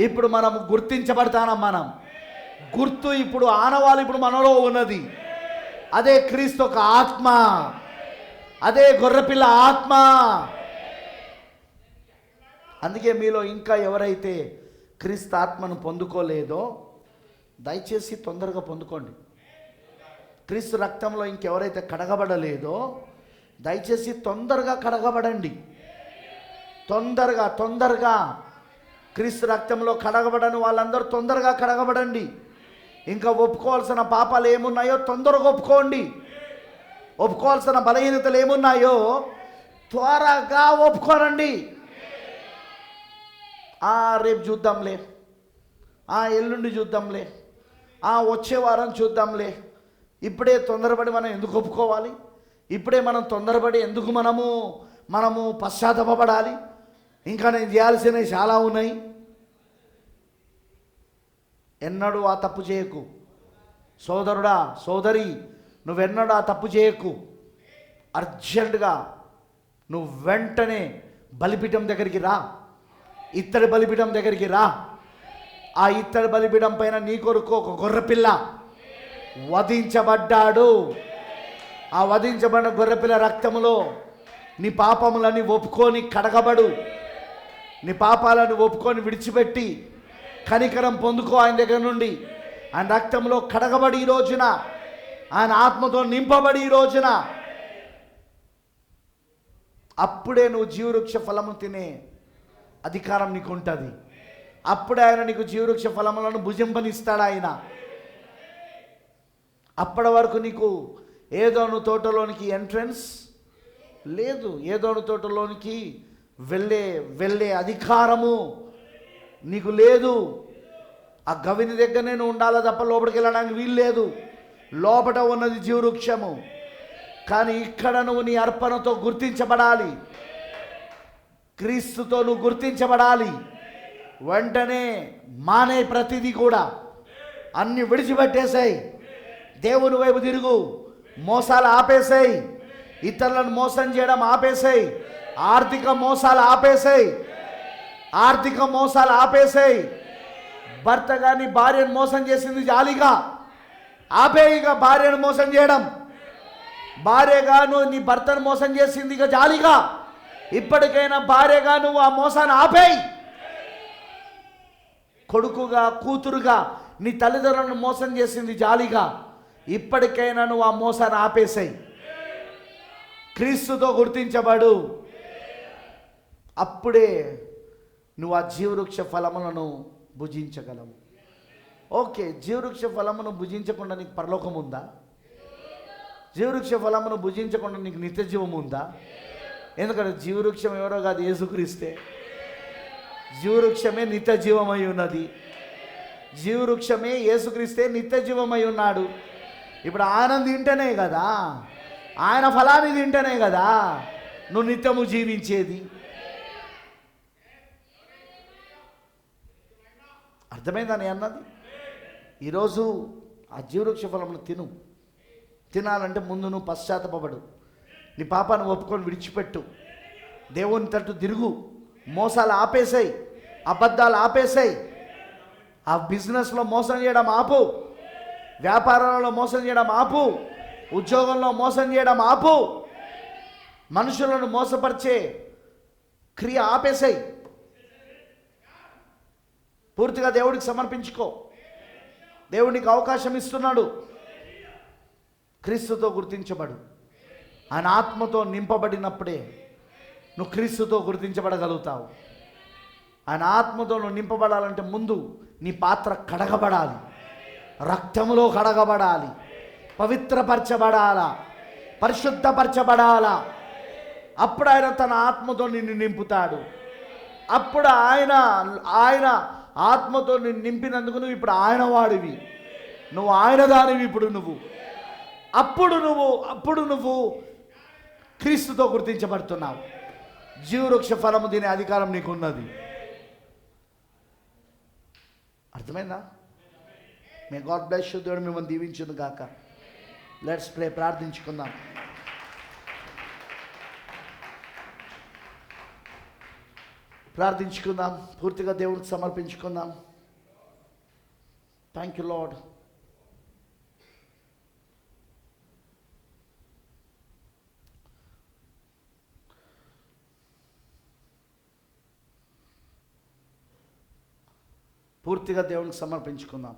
ఇప్పుడు మనం గుర్తించబడతానం. మనం గుర్తు ఇప్పుడు ఆనవాళ్ళు ఇప్పుడు మనలో ఉన్నది. అదే క్రీస్తు ఒక ఆత్మ, అదే గొర్రెపిల్ల ఆత్మ. అందుకే మీలో ఇంకా ఎవరైతే క్రీస్తు ఆత్మను పొందుకోలేదో దయచేసి తొందరగా పొందుకోండి. క్రీస్తు రక్తంలో ఇంకెవరైతే కడగబడలేదో దయచేసి తొందరగా కడగబడండి. తొందరగా క్రీస్తు రక్తంలో కడగబడని వాళ్ళందరూ తొందరగా కడగబడండి. ఇంకా ఒప్పుకోవాల్సిన పాపాలు ఏమున్నాయో తొందరగా ఒప్పుకోండి. ఒప్పుకోవాల్సిన బలహీనతలు ఏమున్నాయో త్వరగా ఒప్పుకోనండి. రేపు చూద్దాంలే, ఎల్లుండి చూద్దాంలే, వచ్చే వారం చూద్దాంలే. ఇప్పుడే తొందరపడి మనం ఎందుకు ఒప్పుకోవాలి? ఇప్పుడే మనం తొందరపడి ఎందుకు మనము పశ్చాత్తాపపడాలి? ఇంకా నేను చేయాల్సినవి చాలా ఉన్నాయి. ఎన్నడూ ఆ తప్పు చేయకు సోదరుడా, సోదరి, నువ్వెన్నడూ ఆ తప్పు చేయకు. అర్జెంటుగా నువ్వు వెంటనే బలిపీఠం దగ్గరికి రా, ఇత్తడి బలిపీఠం దగ్గరికి రా. ఆ ఇత్తడి బలిపీఠం పైన నీ కొరకు ఒక గొర్రెపిల్ల వధించబడ్డాడు. ఆ వధించబడిన గొర్రెపిల్ల రక్తములో నీ పాపములని ఒప్పుకొని కడగబడు. నీ పాపాలను ఒప్పుకొని విడిచిపెట్టి కనికరం పొందుకో ఆయన దగ్గర నుండి. ఆయన రక్తంలో కడగబడి ఈ రోజున, ఆయన ఆత్మతో నింపబడి ఈ రోజున, అప్పుడే నువ్వు జీవవృక్ష ఫలము తినే అధికారం నీకు ఉంటుంది. అప్పుడే ఆయన నీకు జీవవృక్ష ఫలములను భుజింపనిస్తాడు ఆయన. అప్పటి వరకు నీకు ఏదోను తోటలోనికి ఎంట్రన్స్ లేదు, ఏదోను తోటలోనికి వెళ్ళే అధికారము నీకు లేదు. ఆ గవిని దగ్గరనే నువ్వు ఉండాలా తప్ప లోపలికి వెళ్ళడానికి వీలు లేదు. లోపట ఉన్నది జీవవృక్షము. కానీ ఇక్కడ నువ్వు నీ అర్పణతో గుర్తించబడాలి, క్రీస్తుతో నువ్వు గుర్తించబడాలి. వెంటనే మానే ప్రతిదీ కూడా అన్ని విడిచిపెట్టేసాయి, దేవుని వైపు తిరుగు, మోసాలు ఆపేసాయి, ఇతరులను మోసం చేయడం ఆపేసాయి, ఆర్థిక మోసాలు ఆపేసాయి, ఆర్థిక మోసాలు ఆపేసాయి. భర్త కానీ భార్యను మోసం చేసింది జాలిగా ఆపేయిగా, భార్యను మోసం చేయడం. భార్యగా నువ్వు నీ భర్తను మోసం చేసింది ఇక జాలిగా. ఇప్పటికైనా భార్యగా నువ్వు ఆ మోసాన్ని ఆపేయి. కొడుకుగా కూతురుగా నీ తల్లిదండ్రులను మోసం చేసింది జాలిగా. ఇప్పటికైనా నువ్వు ఆ మోసాన్ని ఆపేసాయి. క్రీస్తుతో గుర్తించబడు. అప్పుడే నువ్వు ఆ జీవవృక్ష ఫలములను భుజించగలవు. ఓకే, జీవవృక్ష ఫలమును భుజించకుండా నీకు పరలోకం ఉందా? జీవవృక్ష ఫలమును భుజించకుండా నీకు నిత్య జీవం ఉందా? ఎందుకంటే జీవవృక్షం ఎవరో కాదు, యేసుక్రీస్తే. జీవవృక్షమే నిత్య జీవమై ఉన్నది. జీవవృక్షమే యేసుక్రీస్తే నిత్య జీవమై ఉన్నాడు. ఇప్పుడు ఆయన తింటేనే కదా, ఆయన ఫలాన్ని తింటేనే కదా నువ్వు నిత్యము జీవించేది. అర్థమైందని అన్నది. ఈరోజు ఆ జీవవృక్ష ఫలమును తినాలంటే ముందు నువ్వు పశ్చాత్తపడు, నీ పాపాన్ని ఒప్పుకొని విడిచిపెట్టు, దేవుని తట్టు తిరుగు, మోసాలు ఆపేసాయి, అబద్ధాలు ఆపేసాయి, ఆ బిజినెస్లో మోసం చేయడం ఆపు, వ్యాపారాలలో మోసం చేయడం ఆపు, ఉద్యోగంలో మోసం చేయడం ఆపు, మనుషులను మోసపరిచే క్రియ ఆపేసాయి. పూర్తిగా దేవుడికి సమర్పించుకో. దేవునికి అవకాశం ఇస్తున్నాడు. క్రీస్తుతో గుర్తించబడు. ఆయన ఆత్మతో నింపబడినప్పుడే నువ్వు క్రీస్తుతో గుర్తించబడగలుగుతావు. ఆయన ఆత్మతో నువ్వు నింపబడాలంటే ముందు నీ పాత్ర కడగబడాలి, రక్తములో కడగబడాలి, పవిత్రపరచబడాలా, పరిశుద్ధపరచబడాలా. అప్పుడు ఆయన తన ఆత్మతో నిన్ను నింపుతాడు. అప్పుడు ఆయన ఆత్మతో నిన్ను నింపినందుకు నువ్వు ఇప్పుడు ఆయన వాడివి, నువ్వు ఆయన దానివి. అప్పుడు నువ్వు క్రీస్తుతో గుర్తించబడుతున్నావు. జీవవృక్ష ఫలము తినే అధికారం నీకున్నది. అర్థమైందా? May God bless you. దేవుడు మిమ్మల్ని దీవించును గాక. Let's pray. ప్రార్థించుకుందాం. పూర్తిగా దేవుడికి సమర్పించుకుందాం. Thank you lord. పూర్తిగా దేవునికి సమర్పించుకుందాం.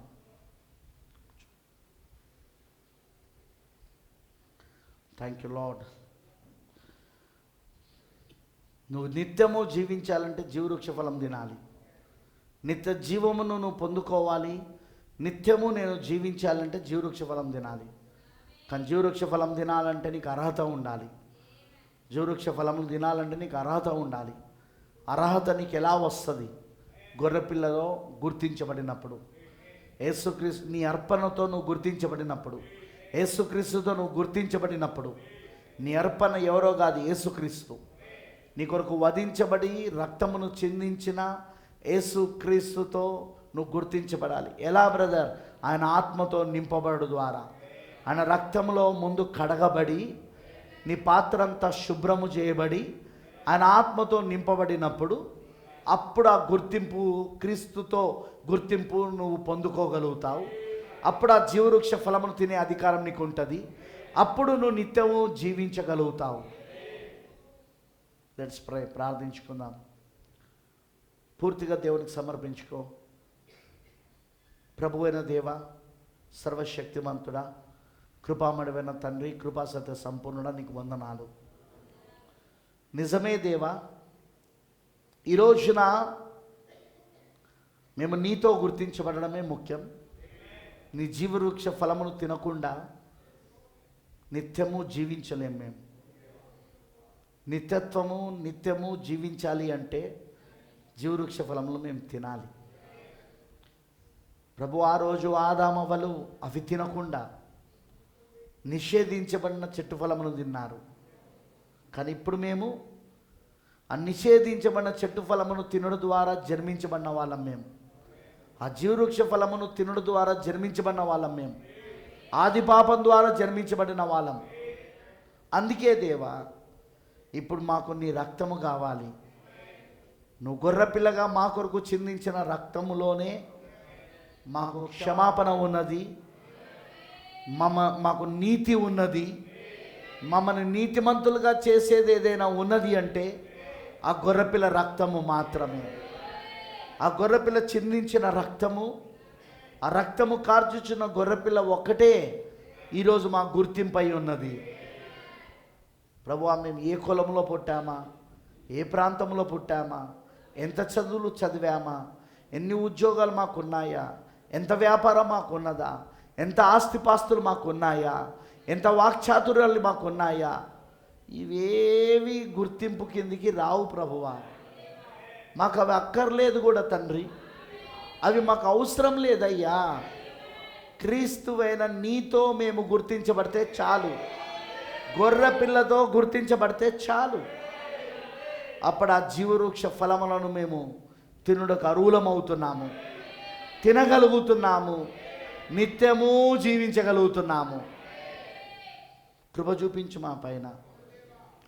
Thank you lord. నువ్వు నిత్యము జీవించాలంటే జీవవృక్ష ఫలం తినాలి. నిత్య జీవమును నువ్వు పొందుకోవాలి. నిత్యము నేను జీవించాలంటే జీవవృక్ష ఫలం తినాలి. కానీ జీవవృక్ష ఫలం తినాలంటే నీకు అర్హత ఉండాలి. జీవవృక్ష ఫలములు తినాలంటే నీకు అర్హత ఉండాలి. అర్హత నీకు ఎలా వస్తుంది? గొర్రెపిల్లలో గుర్తించబడినప్పుడు, యేసుక్రీస్తు నీ అర్పణతో నువ్వు గుర్తించబడినప్పుడు, యేసుక్రీస్తుతో నువ్వు గుర్తించబడినప్పుడు. నీ అర్పణ ఎవరో కాదు, యేసుక్రీస్తు. నీ కొరకు వధించబడి రక్తమును చిందించిన యేసుక్రీస్తుతో నువ్వు గుర్తించబడాలి. ఎలా బ్రదర్? ఆయన ఆత్మతో నింపబడు ద్వారా, ఆయన రక్తంలో ముందు కడగబడి, నీ పాత్ర అంతా శుభ్రము చేయబడి, ఆయన ఆత్మతో నింపబడినప్పుడు అప్పుడు ఆ గుర్తింపు, క్రీస్తుతో గుర్తింపు నువ్వు పొందుకోగలుగుతావు. అప్పుడు ఆ జీవవృక్ష ఫలమును తినే అధికారం నీకు ఉంటుంది. అప్పుడు నువ్వు నిత్యము జీవించగలుగుతావు. Let's pray. ప్రార్థించుకుందాం. పూర్తిగా దేవునికి సమర్పించుకో. ప్రభువైన దేవ, సర్వశక్తిమంతుడా, కృపామడివైన తండ్రి, కృపాసత్య సంపూర్ణుడా, నీకు వందనాలు. నిజమే దేవా, ఈ రోజున మేము నీతో గుర్తించబడడమే ముఖ్యం. నీ జీవవృక్ష ఫలమును తినకుండా నిత్యము జీవించలేం. మేము నిత్యము జీవించాలి అంటే జీవవృక్ష ఫలములు మేము తినాలి. ప్రభు, ఆ రోజు ఆదామవ్వలు అవి తినకుండా నిషేధించబడిన చెట్టు ఫలమును తిన్నారు. కానీ ఇప్పుడు మేము ఆ నిషేధించబడిన చెట్టు ఫలమును తినడం ద్వారా జన్మించబడిన వాళ్ళం. మేము ఆ జీవవృక్ష ఫలమును తినడం ద్వారా జన్మించబడిన వాళ్ళం. మేము ఆది పాపం ద్వారా జన్మించబడిన వాళ్ళం. అందుకే దేవా, ఇప్పుడు మాకు నీ రక్తము కావాలి. నువ్వు గొర్రెపిల్లగా మా కొరకు చిందించిన రక్తములోనే మాకు క్షమాపణ ఉన్నది, మాకు నీతి ఉన్నది. మమ్మల్ని నీతిమంతులుగా చేసేది ఏదైనా ఉన్నది అంటే ఆ గొర్రెపిల్ల రక్తము మాత్రమే. ఆ గొర్రెపిల్ల చిందించిన రక్తము, ఆ రక్తము కార్చుచున్న గొర్రెపిల్ల ఒక్కటే ఈరోజు మా గుర్తింపై ఉన్నది. ప్రభువా, మేము ఏ కులంలో పుట్టామా, ఏ ప్రాంతంలో పుట్టామా, ఎంత చదువులు చదివామా, ఎన్ని ఉద్యోగాలు మాకున్నాయా, ఎంత వ్యాపారం మాకున్నదా, ఎంత ఆస్తిపాస్తులు మాకున్నాయా, ఎంత వాక్చాతుర్యాలు మాకున్నాయా, ఇవేవి గుర్తింపు కిందికి రావు ప్రభువా. మాకు అవి అక్కర్లేదు కూడా తండ్రి, అవి మాకు అవసరం లేదయ్యా. క్రీస్తువైన నీతో మేము గుర్తించబడితే చాలు, గొర్రె పిల్లతో గుర్తించబడితే చాలు. అప్పుడు ఆ జీవవృక్ష ఫలములను మేము తినుటకు అర్హులమవుతున్నాము, తినగలుగుతున్నాము, నిత్యము జీవించగలుగుతున్నాము. కృప చూపించు మా పైన.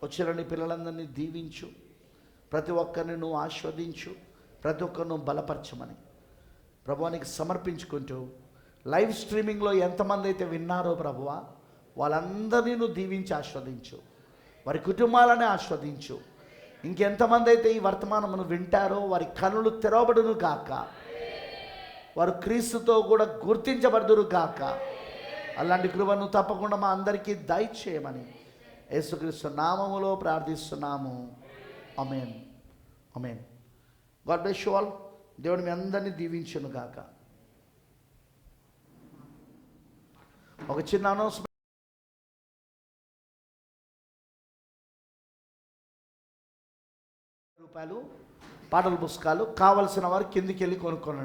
వచ్చిన నీ పిల్లలందరినీ దీవించు, ప్రతి ఒక్కరిని నువ్వు ఆస్వాదించు, ప్రతి ఒక్కరిని బలపరచమని ప్రభువానికి సమర్పించుకుంటూ, లైవ్ స్ట్రీమింగ్లో ఎంతమంది అయితే విన్నారో ప్రభువా, వాళ్ళందరినీ నువ్వు దీవించి ఆస్వాదించు, వారి కుటుంబాలని ఆస్వాదించు. ఇంకెంతమంది అయితే ఈ వర్తమానమును వింటారో వారి కనులు తెరవబడును గాక, వారు క్రీస్తుతో కూడా గుర్తించబడుదురు గాక. అలాంటి కృపను తప్పకుండా మా అందరికీ దయచేయమని యేసుక్రీస్తు నామములో ప్రార్థిస్తున్నాము. ఆమేన్, ఆమేన్. God bless you all. దేవుడు మీ అందరినీ దీవించును గాక. ఒక చిన్న అనౌన్స్మెంట్. రూపాయలు పాటల పుస్తకాలు కావలసిన వారు కిందికి వెళ్ళి కొనుక్కోండి.